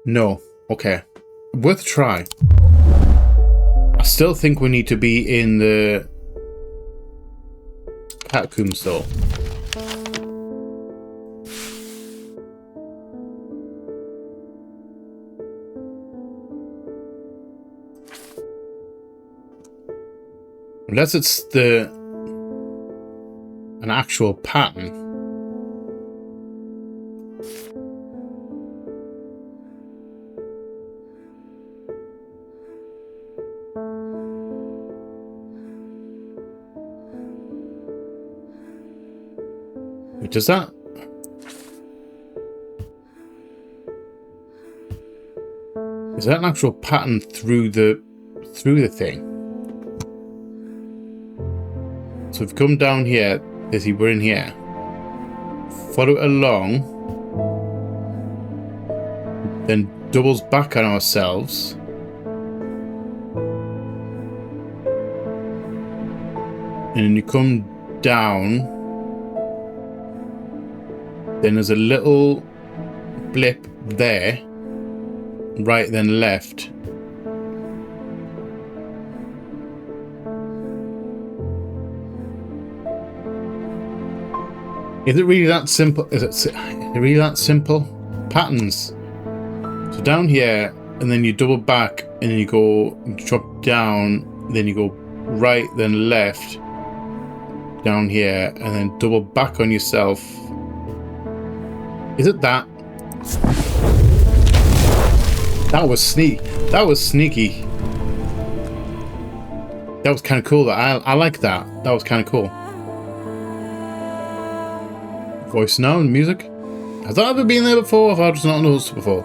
[SPEAKER 1] No. Okay. Worth a try. I still think we need to be in the catacombs though. Unless it's an actual pattern. Wait, does that? Is that an actual pattern through the thing? So if we come down here, we're in here. Follow it along. Then doubles back on ourselves. and you come down, then there's a little blip there, right then left. Is it really that simple? Is it really that simple? Patterns. So down here, and then you double back, and then you go drop down, then you go right, then left, down here, and then double back on yourself. Is it that? That was sneaky. That was sneaky. That was kind of cool. I like that. That was kind of cool. Voice now and music. Has that ever been there before, or have I just not noticed it before?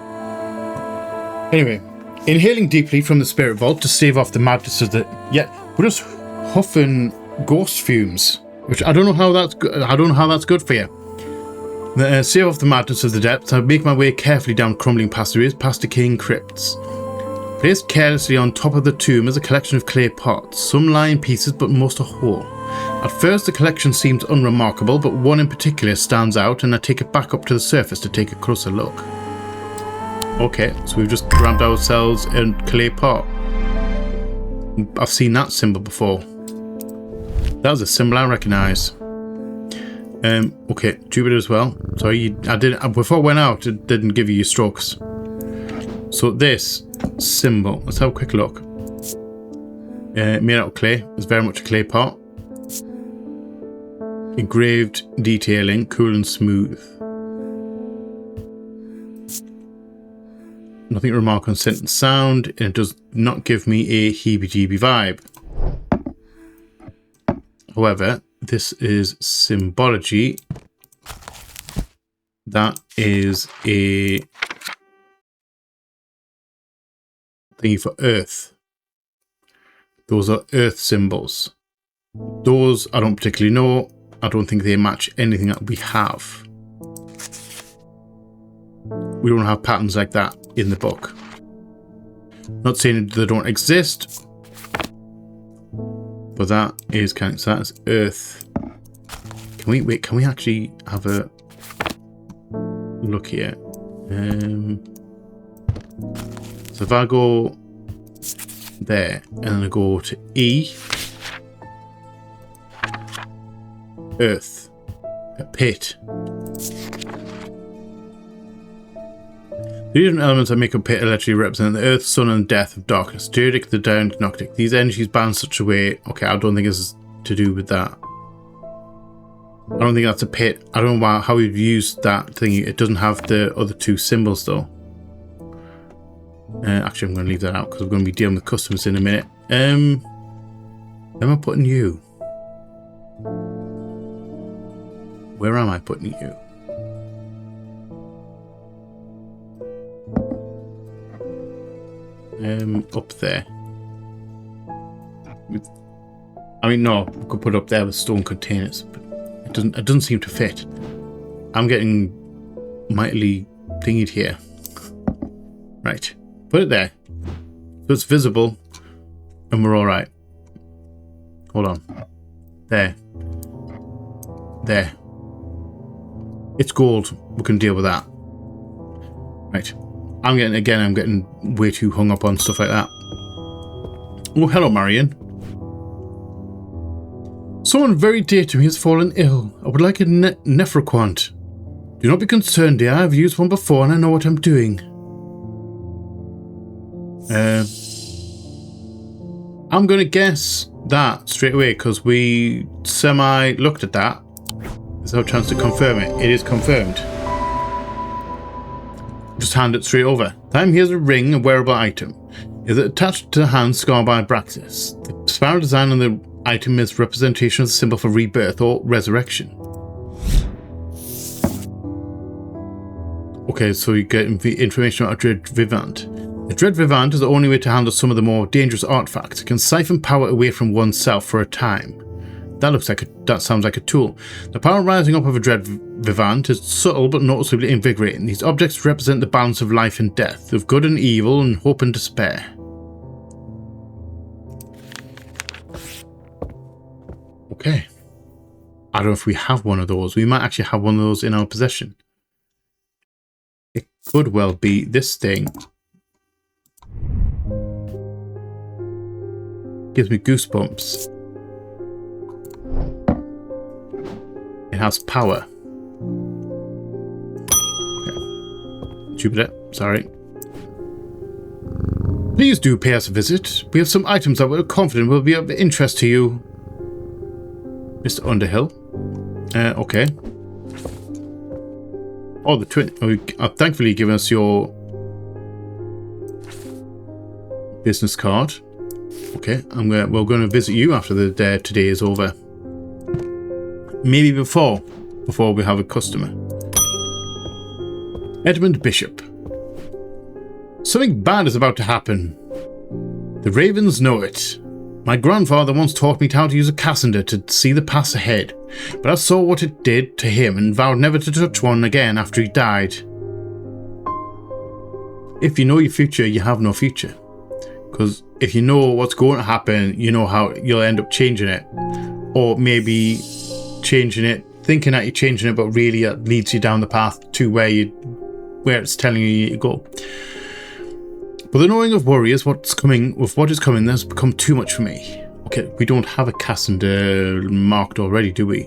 [SPEAKER 1] Anyway, inhaling deeply from the spirit vault to stave off the madness of the... Yeah, we're just huffing ghost fumes, which I don't know how that's good. I don't know how that's good for you. Stave off the madness of the depths. I make my way carefully down crumbling passageways, past decaying crypts. Placed carelessly on top of the tomb is a collection of clay pots. Some lie in pieces, but most are whole. At first, the collection seems unremarkable, but one in particular stands out, and I take it back up to the surface to take a closer look. Okay, so we've just grabbed ourselves a clay pot. I've seen that symbol before. That was a symbol I recognise. Okay, Jupiter as well. Sorry, I didn't before I went out. It didn't give you your strokes. So this symbol. Let's have a quick look. Made out of clay. It's very much a clay pot. Engraved detailing, cool and smooth. Nothing remarkable on scent and sound, and it does not give me a heebie-jeebie vibe. However, this is symbology. That is a thingy for Earth. Those are Earth symbols. Those I don't particularly know. I don't think they match anything that we have. We don't have patterns like that in the book. Not saying they don't exist, but that is kind of, so that is Earth. Can we wait? Can we actually have a look here? So if I go there and then I go to E. Earth, a pit. The different elements that make a pit literally represent the earth, sun, and death of darkness. Teodic, the down, Noctic. These energies bound such a way. Okay, I don't think it's to do with that. I don't think that's a pit. I don't know how we've used that thingy. It doesn't have the other two symbols though. Actually, I'm going to leave that out because we're going to be dealing with customers in a minute. Where am I putting you? Where am I putting you? Up there. I mean, no, we could put it up there with stone containers, but it doesn't seem to fit. I'm getting mightily thingied here. Right, put it there, so it's visible, and we're all right. Hold on, there. It's gold. We can deal with that. Right. I'm getting way too hung up on stuff like that. Oh, hello, Marion. Someone very dear to me has fallen ill. I would like a nephroquant. Do not be concerned, dear. I've used one before and I know what I'm doing. I'm going to guess that straight away because we semi-looked at that. There's no chance to confirm it. It is confirmed. Just hand it straight over. Time here's a ring, a wearable item. Is it attached to the hand scarred by Abraxas? The spiral design on the item is representation of the symbol for rebirth or resurrection. Okay, so you get information about a Dread Vivant. A Dread Vivant is the only way to handle some of the more dangerous artifacts. It can siphon power away from oneself for a time. That sounds like a tool. The power rising up of a Dread Vivant is subtle but noticeably invigorating. These objects represent the balance of life and death, of good and evil, and hope and despair. Okay. I don't know if we have one of those. We might actually have one of those in our possession. It could well be this thing. Gives me goosebumps. It has power. Okay. Jupiter, sorry. Please do pay us a visit. We have some items that we're confident will be of interest to you, Mr. Underhill. Okay. Oh, the twin. Thankfully, given us your business card. Okay, we're going to visit you after the day today is over. Maybe before we have a customer. Edmund Bishop. Something bad is about to happen. The ravens know it. My grandfather once taught me how to use a Cassander to see the path ahead, but I saw what it did to him and vowed never to touch one again after he died. If you know your future, you have no future. Because if you know what's going to happen, you know how you'll end up changing it. Or maybe changing it, thinking that you're changing it, but really it leads you down the path to where it's telling you to go. But the knowing of warriors, what is coming, has become too much for me. Okay, we don't have a Cassander marked already, do we?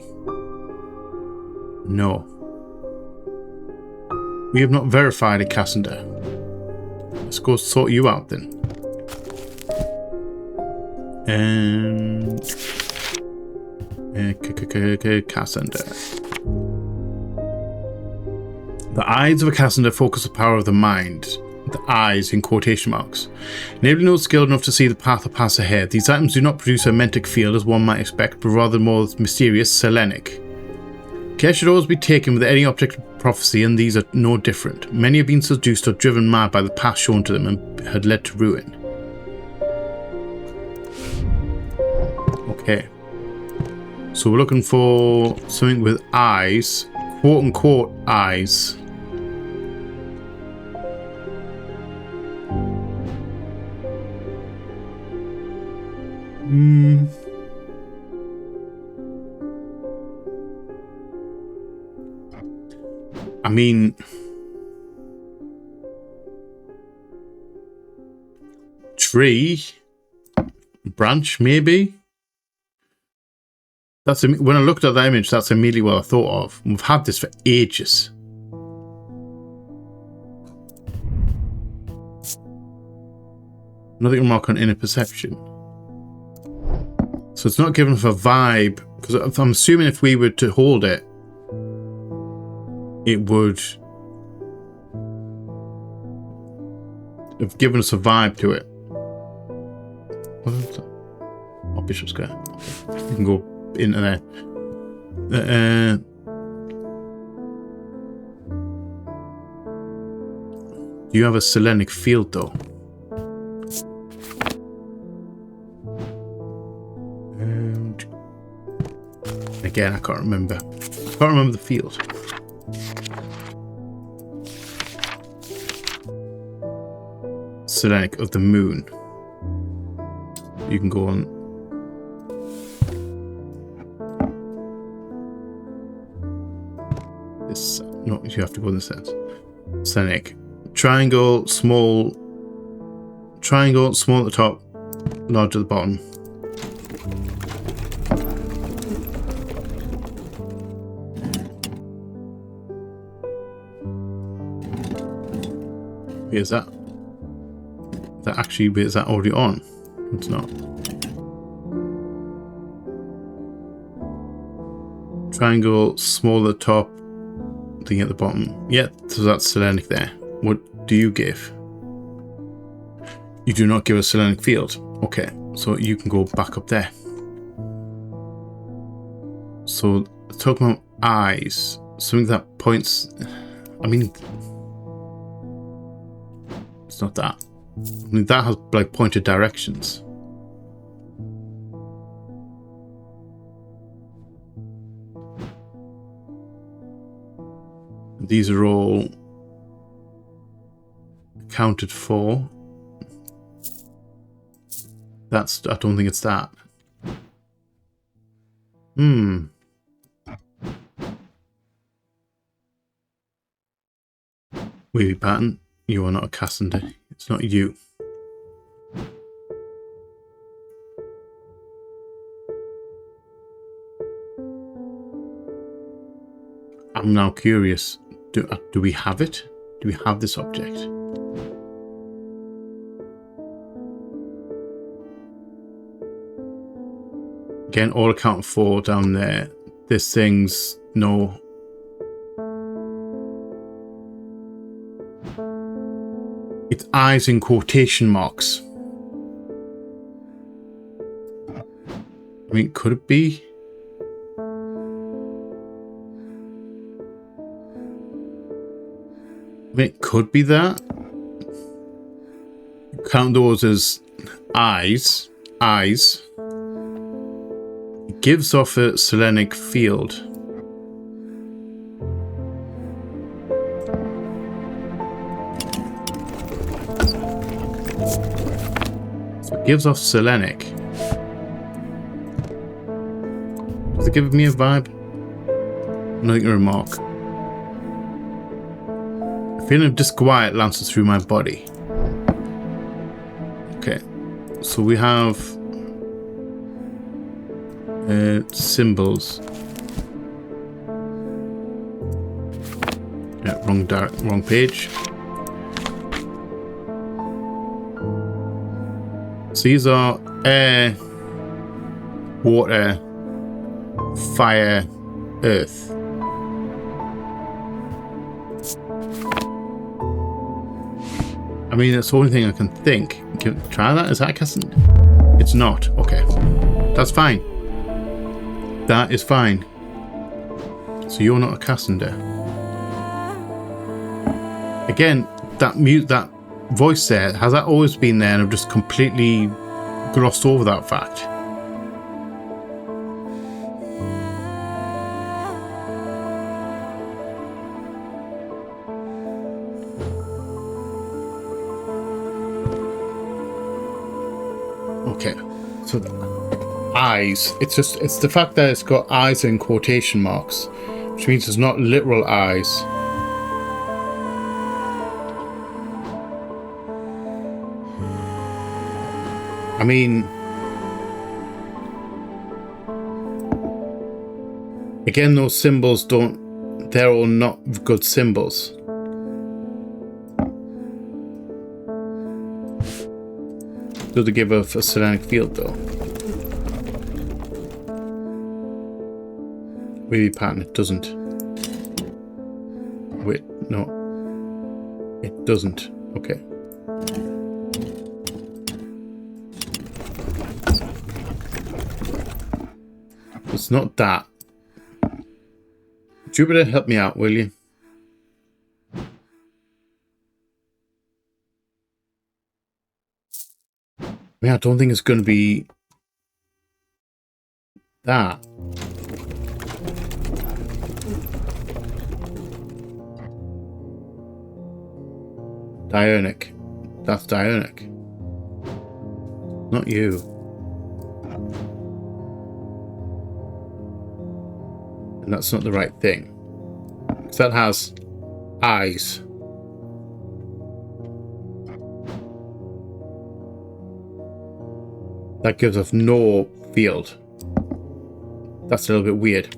[SPEAKER 1] No. We have not verified a Cassander. Let's go sort you out then. And Cassander. The eyes of a Cassander focus the power of the mind. The eyes in quotation marks. Enabling those skilled enough to see the path or pass ahead. These items do not produce a mentic field as one might expect, but rather more mysterious selenic. Care should always be taken with any object of prophecy, and these are no different. Many have been seduced or driven mad by the path shown to them and had led to ruin. Okay. So we're looking for something with eyes. Quote unquote eyes. I mean, tree, branch, maybe. When I looked at that image, that's immediately what I thought of. We've had this for ages. Nothing to mark on inner perception. So it's not giving us a vibe, because I'm assuming if we were to hold it, it would have given us a vibe to it. What is that? Oh, Bishop Square. You can go into there. Do you have a selenic field though? Again, I can't remember. I can't remember the field. Selenic of the moon. You can go on. This. No, you have to go in the sense. Selenic. Triangle, small at the top, large at the bottom. Is that actually, is that already on? It's not. Triangle, small at the top, thing at the bottom. Yeah, so that's Selenic there. What do you give? You do not give a Selenic field. Okay, so you can go back up there. So, talking about eyes, something that points, I mean, it's not that. I mean, that has like pointed directions. These are all accounted for. I don't think it's that. Hmm. Weavy pattern. You are not a Cassandra. It's not you. I'm now curious. Do we have it? Do we have this object? Again, all accounted for down there. This thing's no. It's eyes in quotation marks. I mean, could it be? I mean, it could be that. Count those as eyes. Eyes. It gives off a selenic field. So it gives off selenic. Does it give me a vibe? Nothing to remark. A feeling of disquiet lances through my body. Okay, so we have symbols. Yeah, wrong page. So these are air, water, fire, earth. I mean, that's the only thing I can think. Can I try that? Is that a Cassandra? It's not. Okay. That's fine. That is fine. So you're not a Cassandra. Again, that voice there, has that always been there and I've just completely glossed over that fact? Okay, so eyes. It's the fact that it's got eyes in quotation marks, which means it's not literal eyes. I mean, again, those symbols they're all not good symbols. Do they give off a selenic field though? Weavy pattern, it doesn't. Wait, no. It doesn't. Okay. It's not that. Jupiter, help me out, will you? I mean, I don't think it's going to be that. Dionic. That's Dionic. Not you. And that's not the right thing. Because that has eyes. That gives off no field. That's a little bit weird.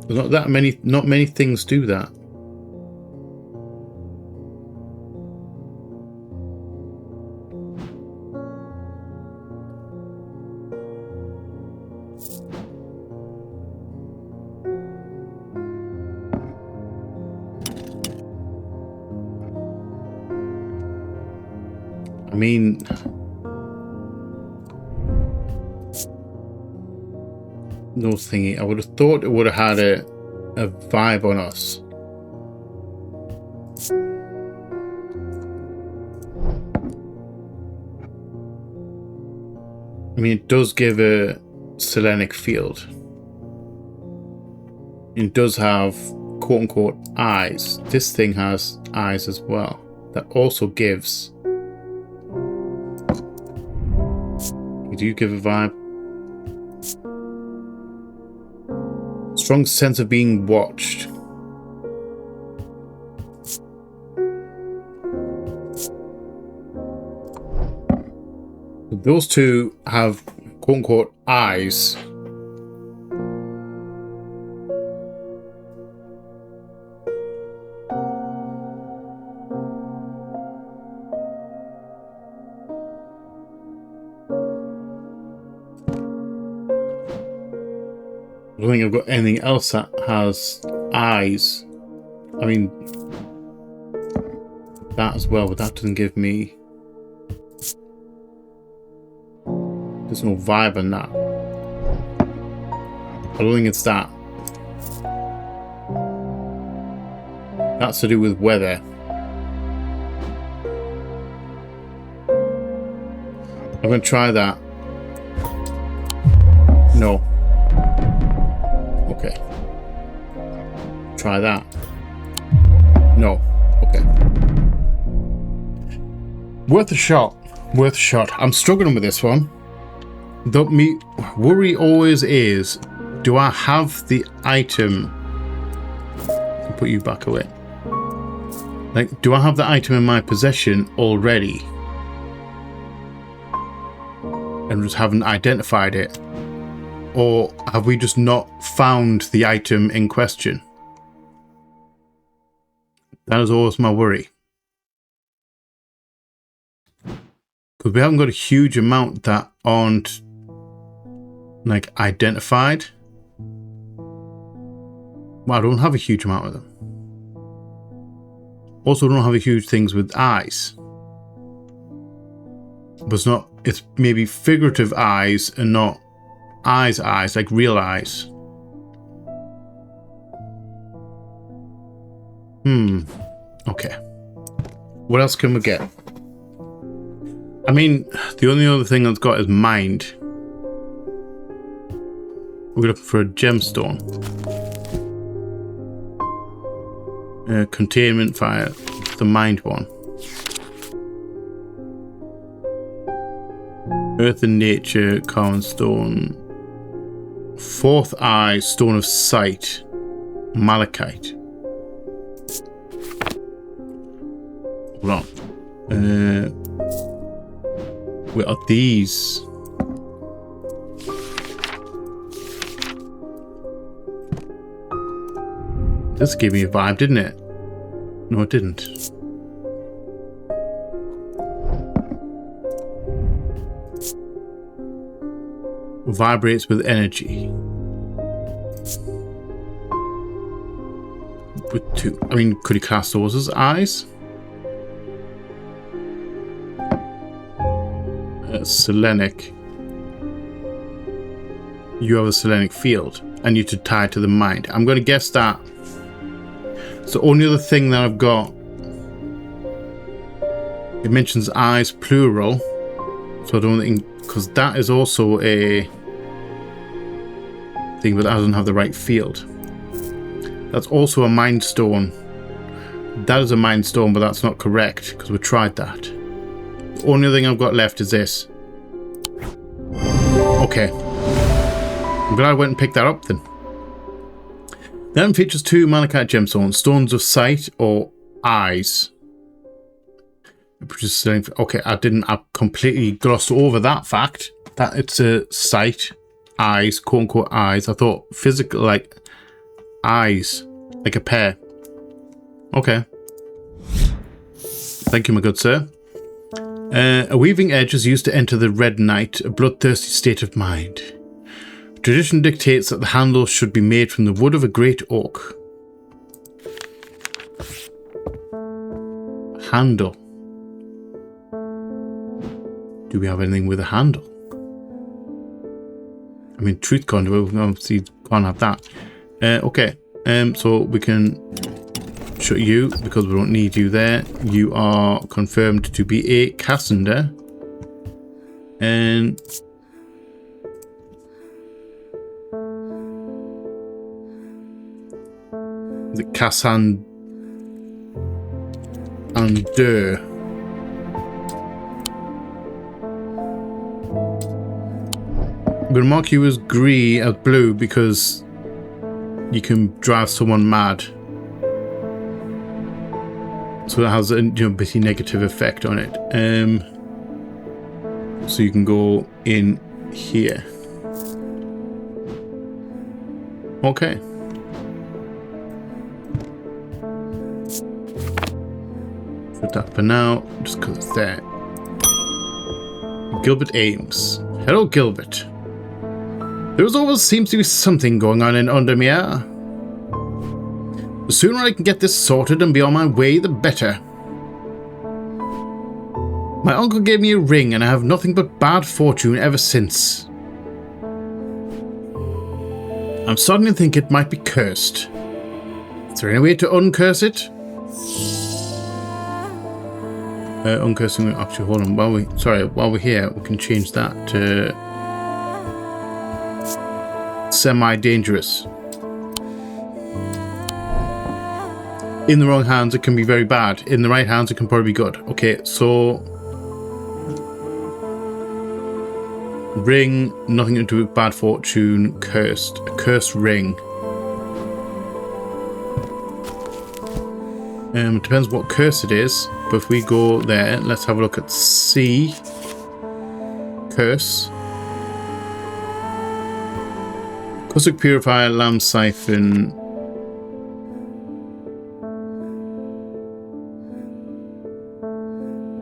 [SPEAKER 1] There's not many things do that. I mean, no thingy. I would have thought it would have had a vibe on us. I mean, it does give a selenic field. It does have quote-unquote eyes. This thing has eyes as well. That also gives... Do you give a vibe? Strong sense of being watched. Those two have quote-unquote eyes. I don't think I've got anything else that has eyes. I mean, that as well, but that doesn't give me... There's no vibe in that. I don't think it's that. That's to do with weather. I'm going to try that. No. Okay. Try that. No. Okay. Worth a shot. Worth a shot. I'm struggling with this one. The worry always is, do I have the item? I'll put you back away. Like, do I have the item in my possession already? And just haven't identified it? Or have we just not found the item in question? That is always my worry. Because we haven't got a huge amount that aren't like identified. Well, I don't have a huge amount of them. Also, I don't have a huge things with eyes. But it's not, it's maybe figurative eyes and not eyes, like real eyes. Okay. What else can we get? I mean, the only other thing I've got is mind. We're looking for a gemstone. Containment fire. The mind one. Earth and nature, common stone. Fourth eye, stone of sight. Malachite. Hold on. What are these? This gave me a vibe, didn't it? No, it didn't. Vibrates with energy. With two. I mean, could he class those as eyes? Selenic. You have a selenic field and you to tie it to the mind. I'm going to guess that. It's the only other thing that I've got. It mentions eyes plural, so I don't think, because that is also a thing, but that doesn't have the right field. That's also a mind stone. That is a mind stone, but that's not correct because we tried that. The only thing I've got left is this. Okay. I'm glad I went and picked that up then. The item features two malachite gemstones, stones of sight or eyes. Okay, I completely glossed over that fact. That it's a sight, eyes, quote unquote eyes. I thought physical, like eyes, like a pair. Okay. Thank you, my good sir. A weaving edge is used to enter the red night, a bloodthirsty state of mind. Tradition dictates that the handle should be made from the wood of a great oak. Handle. Do we have anything with a handle? I mean, truth can't, we obviously can't have that. Okay, so we can shut you because we don't need you there. You are confirmed to be a Cassander. And the Cassander. I'm going to mark you as blue because you can drive someone mad. So that has a bitty negative effect on it. So you can go in here. Okay. Put that for now, just because it's there. Gilbert Ames. Hello, Gilbert. There always seems to be something going on in Undermere. The sooner I can get this sorted and be on my way, the better. My uncle gave me a ring and I have nothing but bad fortune ever since. I'm starting to think it might be cursed. Is there any way to uncurse it? Uncursing, actually, hold on. While we're here, we can change that to semi-dangerous. In the wrong hands, it can be very bad. In the right hands, it can probably be good. Okay, so ring, nothing to do with bad fortune, cursed. A cursed ring. It depends what curse it is, but if we go there, let's have a look at C. Curse. Caustic Purifier, Lamb Siphon.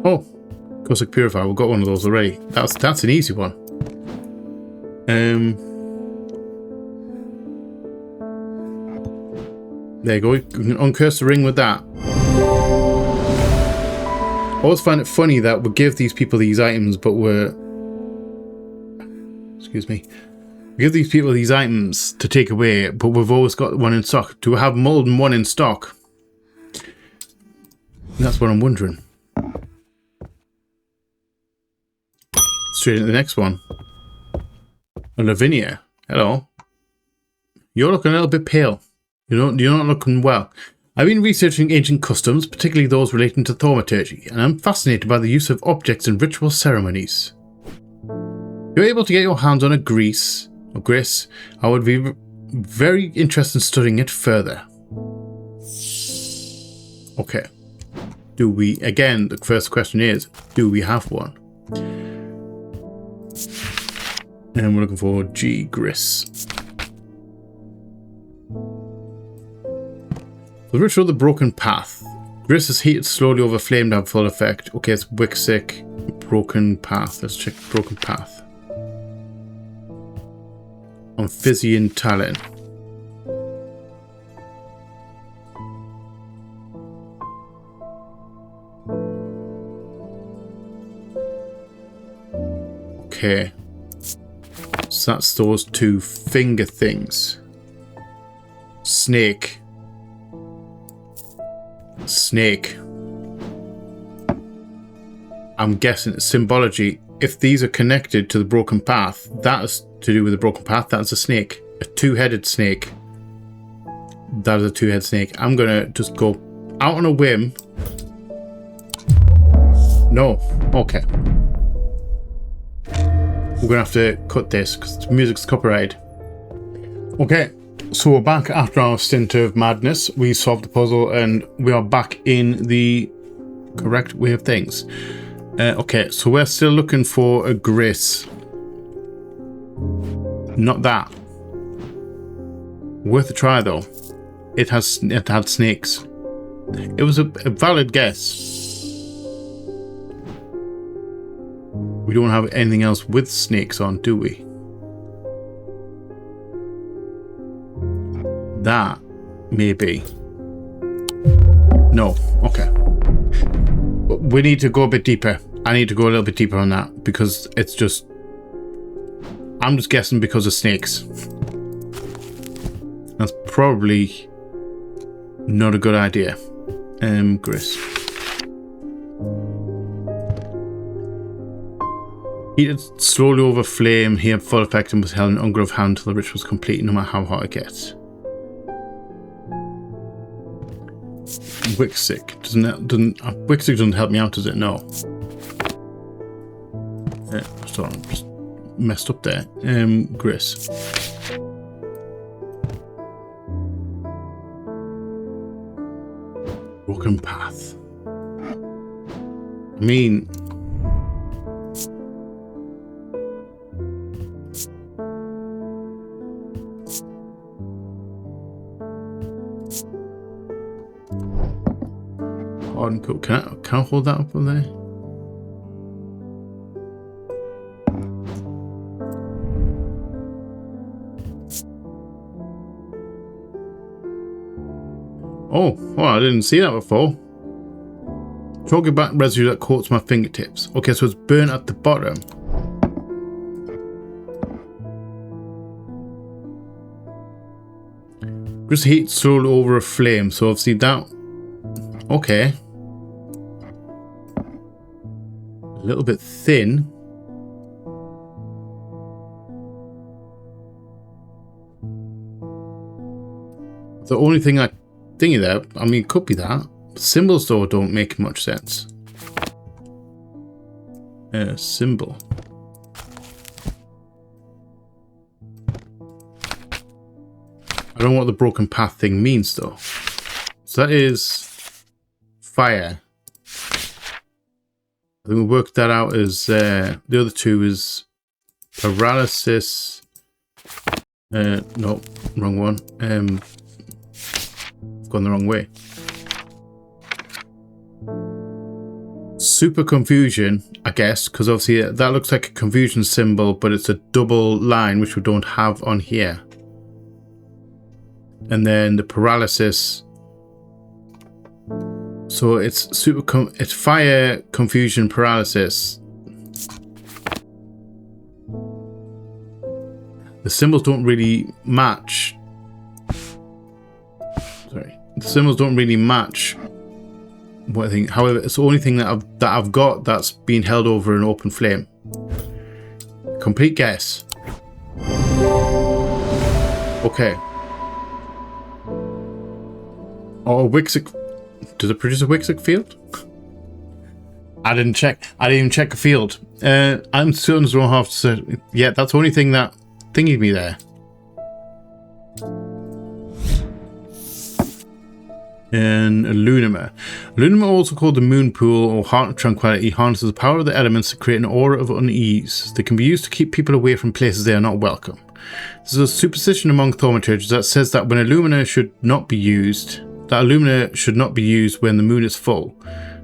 [SPEAKER 1] Oh, Caustic Purifier, we've got one of those already. That's an easy one. There you go, you can uncurse the ring with that. I always find it funny that we give these people these items, but we give these people these items to take away, but we've always got one in stock. Do we have more than one in stock? That's what I'm wondering. Straight into the next one. Lavinia, hello. You're looking a little bit pale. You're not looking well. I've been researching ancient customs, particularly those relating to thaumaturgy, and I'm fascinated by the use of objects in ritual ceremonies. If you're able to get your hands on a gris, I would be very interested in studying it further. Okay. Do we, again, the first question is, do we have one? And we're looking for G. Gris. The Ritual of the Broken Path. Gris is heated slowly over flame to have full effect. Okay, it's Wixic. Broken Path. Let's check Broken Path. Amphibian Talon. Okay. So that's those two finger things. Snake. I'm guessing it's symbology. If these are connected to the broken path, that is to do with the broken path. That's a snake. A two-headed snake. That is a two-headed snake. I'm going to just go out on a whim. No. Okay. We're going to have to cut this because the music's copyrighted. Okay. So we're back after our stint of madness. We solved the puzzle and we are back in the correct way of things. Okay, so we're still looking for a gris. Not that. Worth a try though. It had snakes. It was a valid guess. We don't have anything else with snakes on, do we? That maybe. No. Okay. We need to go a bit deeper. I need to go a little bit deeper on that because it's just... I'm just guessing because of snakes. That's probably not a good idea. Gris. Heated slowly over flame. He had full effect and was held in ungloved hand until the ritual was complete, no matter how hot it gets. Wixic Wixic doesn't help me out, does it? No. Sorry, I'm just messed up there. Gris. broken path. I mean... Can I hold that up there? Oh, I didn't see that before. Chalky back residue that coats my fingertips. Okay, so it's burnt at the bottom. Just heat slowly over a flame, so obviously that... Okay. A little bit thin. The only thing I thingy there, I mean, it could be that. Symbols though don't make much sense. Symbol. I don't know what the broken path thing means though. So that is fire. I think we worked that out as the other two is paralysis. No, wrong one. I've gone the wrong way. Super confusion, I guess, because obviously that looks like a confusion symbol, but it's a double line which we don't have on here. And then the paralysis. So it's it's fire, confusion, paralysis. The symbols don't really match. Sorry, the symbols don't really match what I think. However, it's the only thing that I've got that's being held over an open flame. Complete guess. Okay. Oh, Wixic. Does it produce a Wixic field? I didn't check. I didn't even check a field. I'm certain as well have to say, yeah, that's the only thing that thingied me there. And Lunima. Lunima, also called the Moon Pool or Heart of Tranquility, harnesses the power of the elements to create an aura of unease. They can be used to keep people away from places they are not welcome. This is a superstition among thaumaturges that says that when Illumina should not be used, when the moon is full.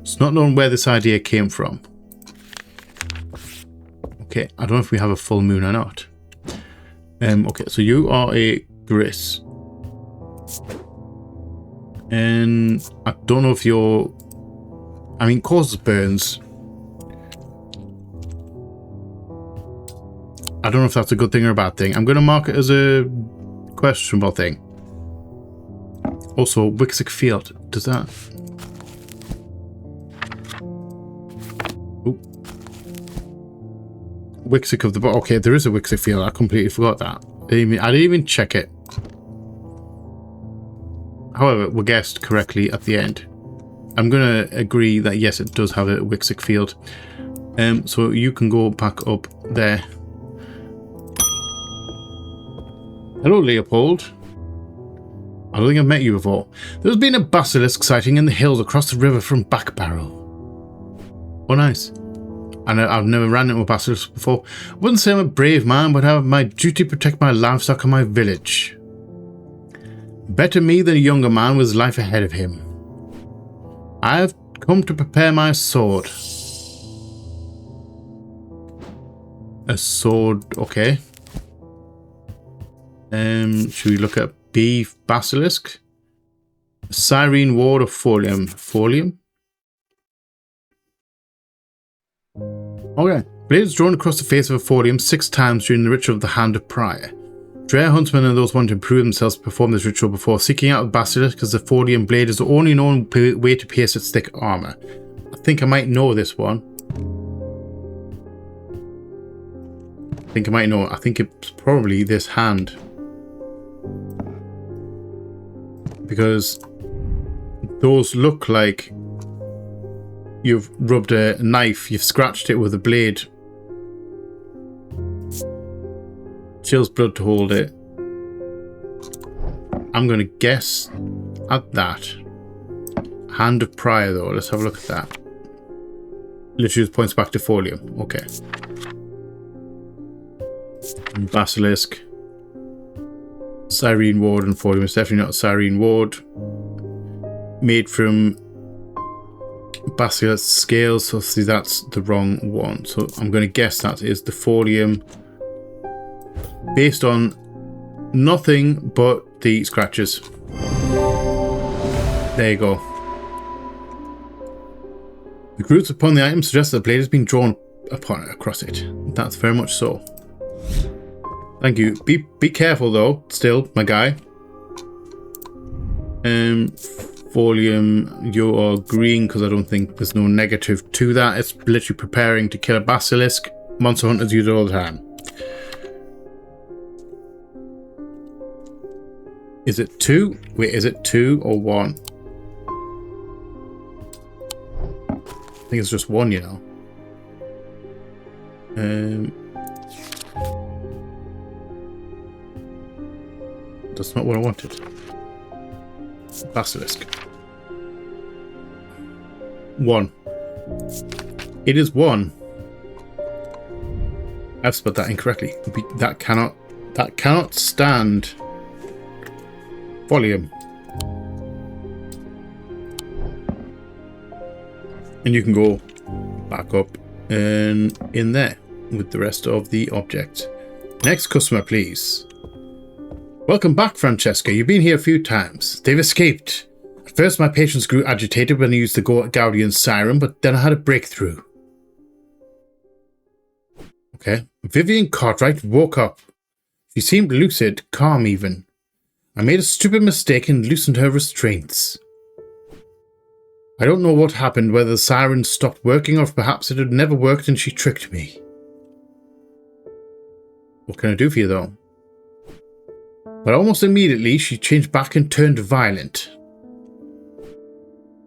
[SPEAKER 1] It's not known where this idea came from. Okay, I don't know if we have a full moon or not. Okay, so you are a Gris. And I don't know if you're... I mean, causes burns. I don't know if that's a good thing or a bad thing. I'm going to mark it as a questionable thing. Also, Wixic Field. Does that... Oop. Wixic of the... Okay, there is a Wixic Field. I completely forgot that. I didn't even check it. However, we guessed correctly at the end. I'm going to agree that yes, it does have a Wixic Field. So you can go back up there. Hello, Leopold. I don't think I've met you before. There's been a basilisk sighting in the hills across the river from Backbarrow. Oh, nice. And I've never ran into a basilisk before. I wouldn't say I'm a brave man, but I have my duty to protect my livestock and my village. Better me than a younger man with life ahead of him. I have come to prepare my sword. A sword, okay. Should we look at B basilisk? Cyrene ward of folium. Folium? Okay. Blades drawn across the face of a folium 6 times during the ritual of the Hand of Prior. Rare huntsmen and those wanting to improve themselves perform this ritual before seeking out the basilisk, because the folium blade is the only known way to pierce its thick armor. I think I might know this one. I think it's probably this hand. Because those look like you've rubbed a knife, you've scratched it with a blade. Chills blood to hold it. I'm going to guess at that. Hand of Prior, though. Let's have a look at that. Literally just points back to folium. Okay. And basilisk. Cyrene ward and folium. It's definitely not a Cyrene ward. Made from basilisk scales. So see, that's the wrong one. So I'm going to guess that is the folium. Based on nothing but the scratches. There you go. The grooves upon the item suggest that the blade has been drawn upon across it. That's very much so. Thank you. Be careful though, still, my guy. Folium, you are green because I don't think there's no negative to that. It's literally preparing to kill a basilisk. Monster hunters use it all the time. Is it 2? Wait, is it 2 or 1? I think it's just 1, you know. That's not what I wanted. Basilisk. 1. It is 1. I've spelled that incorrectly. That cannot stand volume. And you can go back up and in there with the rest of the object. Next customer, please. Welcome back, Francesca. You've been here a few times. They've escaped. At first, my patients grew agitated when I used the Gaudian siren, but then I had a breakthrough. Okay. Vivian Cartwright woke up. She seemed lucid, calm even. I made a stupid mistake and loosened her restraints. I don't know what happened, whether the siren stopped working or if perhaps it had never worked and she tricked me. What can I do for you, though? But almost immediately, she changed back and turned violent.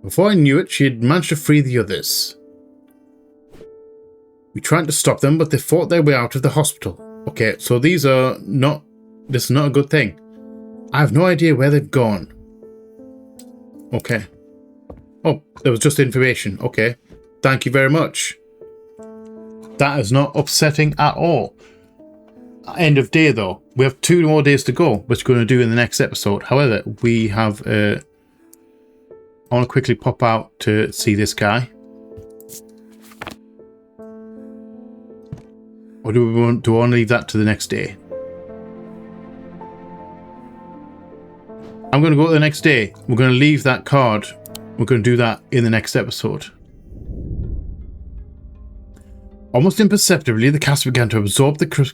[SPEAKER 1] Before I knew it, she had managed to free the others. We tried to stop them, but they fought their way out of the hospital. Okay, so this is not a good thing. I have no idea where they've gone. Okay. Oh, there was just information. Okay. Thank you very much. That is not upsetting at all. End of day, though. We have 2 more days to go, which we're going to do in the next episode. However, we have... I want to quickly pop out to see this guy. Or do we want to leave that to the next day? I'm going to go to the next day. We're going to leave that card. We're going to do that in the next episode. Almost imperceptibly, the cast began to absorb the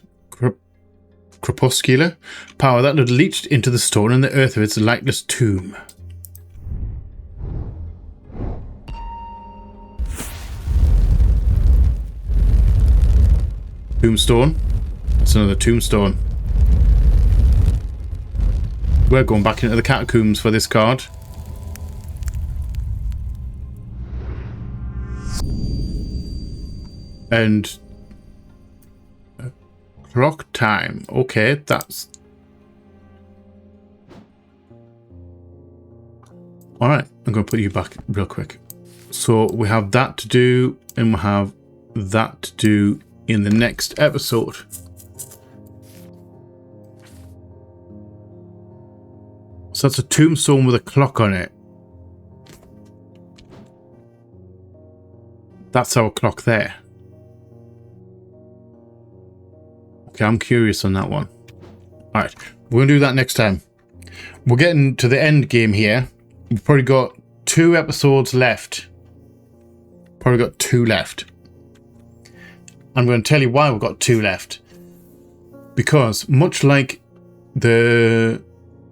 [SPEAKER 1] crepuscular power that had leached into the stone and the earth of its lightless tomb. Tombstone. That's another tombstone. We're going back into the catacombs for this card. And clock time. Okay, that's... Alright, I'm going to put you back real quick. So we have that to do, and we have that to do in the next episode. So that's a tombstone with a clock on it. That's our clock there. Okay, I'm curious on that one. Alright, we're going to do that next time. We're getting to the end game here. We've probably got 2 episodes left. Probably got 2 left. I'm going to tell you why we've got 2 left. Because, much like the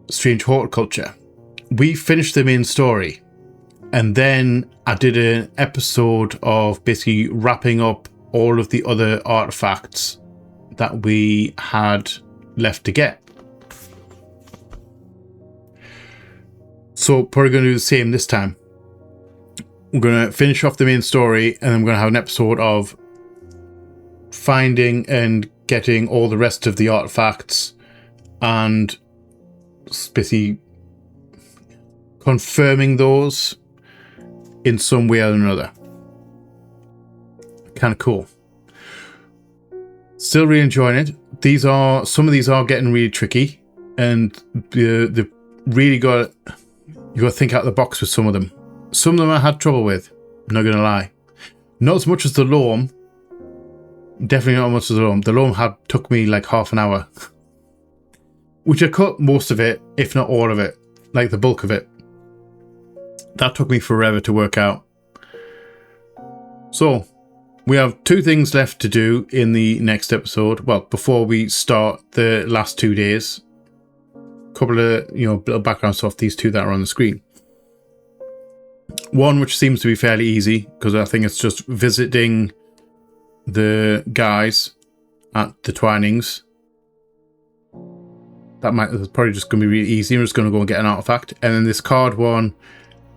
[SPEAKER 1] Strange Horticulture, we finished the main story. And then I did an episode of basically wrapping up all of the other artifacts that we had left to get. So probably going to do the same this time. We're going to finish off the main story and then we're going to have an episode of finding and getting all the rest of the artifacts and basically confirming those in some way or another. Kind of cool. Still really enjoying it. Some of these are getting really tricky, and the really you got to think out of the box with some of them. Some of them I had trouble with, I'm not gonna lie. Not as much as the loam. Definitely not as much as the loam. The loam took me like half an hour, which I cut most of it, if not all of it, like the bulk of it. That took me forever to work out. So we have 2 things left to do in the next episode. Well, before we start the last 2 days. A couple of, little background stuff, these 2 that are on the screen. One which seems to be fairly easy, because I think it's just visiting the guys at the Twinings. That's probably just going to be really easy. I'm just going to go and get an artifact. And then this card one,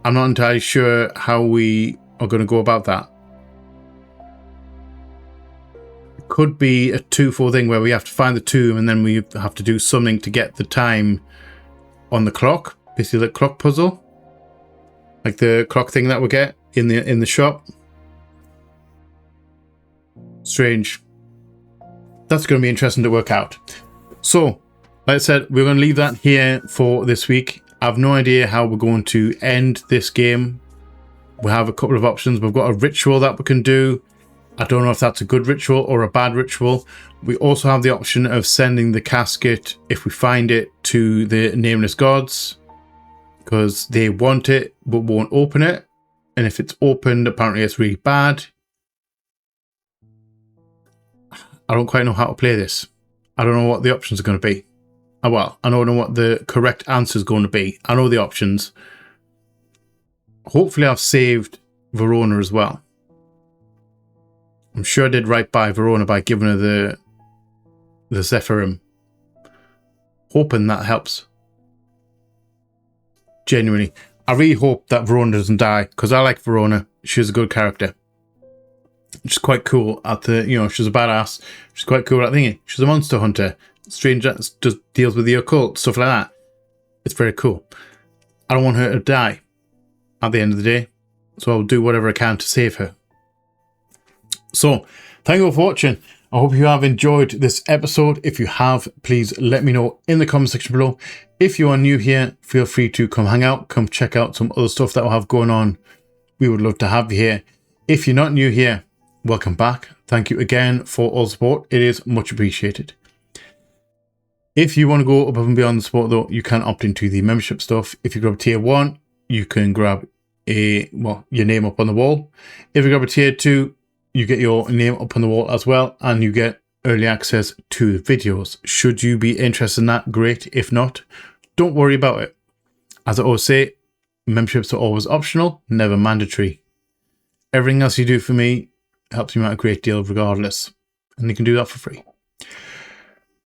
[SPEAKER 1] I'm not entirely sure how we are going to go about that. It could be a 2-4 thing where we have to find the tomb and then we have to do something to get the time on the clock. Basically the clock puzzle. Like the clock thing that we get in the shop. Strange. That's going to be interesting to work out. So, like I said, we're going to leave that here for this week. I have no idea how we're going to end this game. We have a couple of options. We've got a ritual that we can do. I don't know if that's a good ritual or a bad ritual. We also have the option of sending the casket, if we find it, to the nameless gods, because they want it but won't open it. And if it's opened, apparently it's really bad. I don't quite know how to play this. I don't know what the options are going to be. Well, I don't know what the correct answer is going to be. I know the options. Hopefully I've saved Verona as well. I'm sure I did right by Verona by giving her the Zephyrim. Hoping that helps. Genuinely. I really hope that Verona doesn't die, because I like Verona. She's a good character. She's quite cool at the, she's a badass. She's quite cool at thingy. She's a monster hunter. Strange, just deals with the occult, stuff like that. It's very cool. I don't want her to die at the end of the day, so I'll do whatever I can to save her. So, thank you all for watching. I hope you have enjoyed this episode. If you have, please let me know in the comment section below. If you are new here, feel free to come hang out, come check out some other stuff that we'll have going on. We would love to have you here. If you're not new here, welcome back. Thank you again for all the support. It is much appreciated. If you want to go above and beyond the support though, you can opt into the membership stuff. If you grab tier 1, you can grab your name up on the wall. If you grab a tier 2, you get your name up on the wall as well, and you get early access to the videos. Should you be interested in that, great. If not, don't worry about it. As I always say, memberships are always optional, never mandatory. Everything else you do for me helps me out a great deal regardless, and you can do that for free.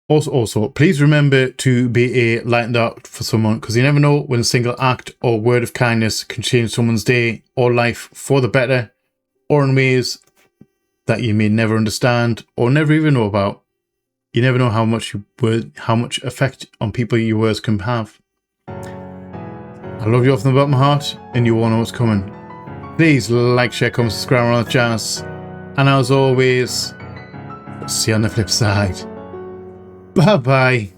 [SPEAKER 1] Also, please remember to be a light in the dark for someone, because you never know when a single act or word of kindness can change someone's day or life for the better, or in ways that you may never understand or never even know about. You never know how much effect on people your words can have. I love you off from the bottom of my heart, and you all know what's coming. Please like, share, comment, subscribe, and all that jazz. And as always, see you on the flip side. Bye bye.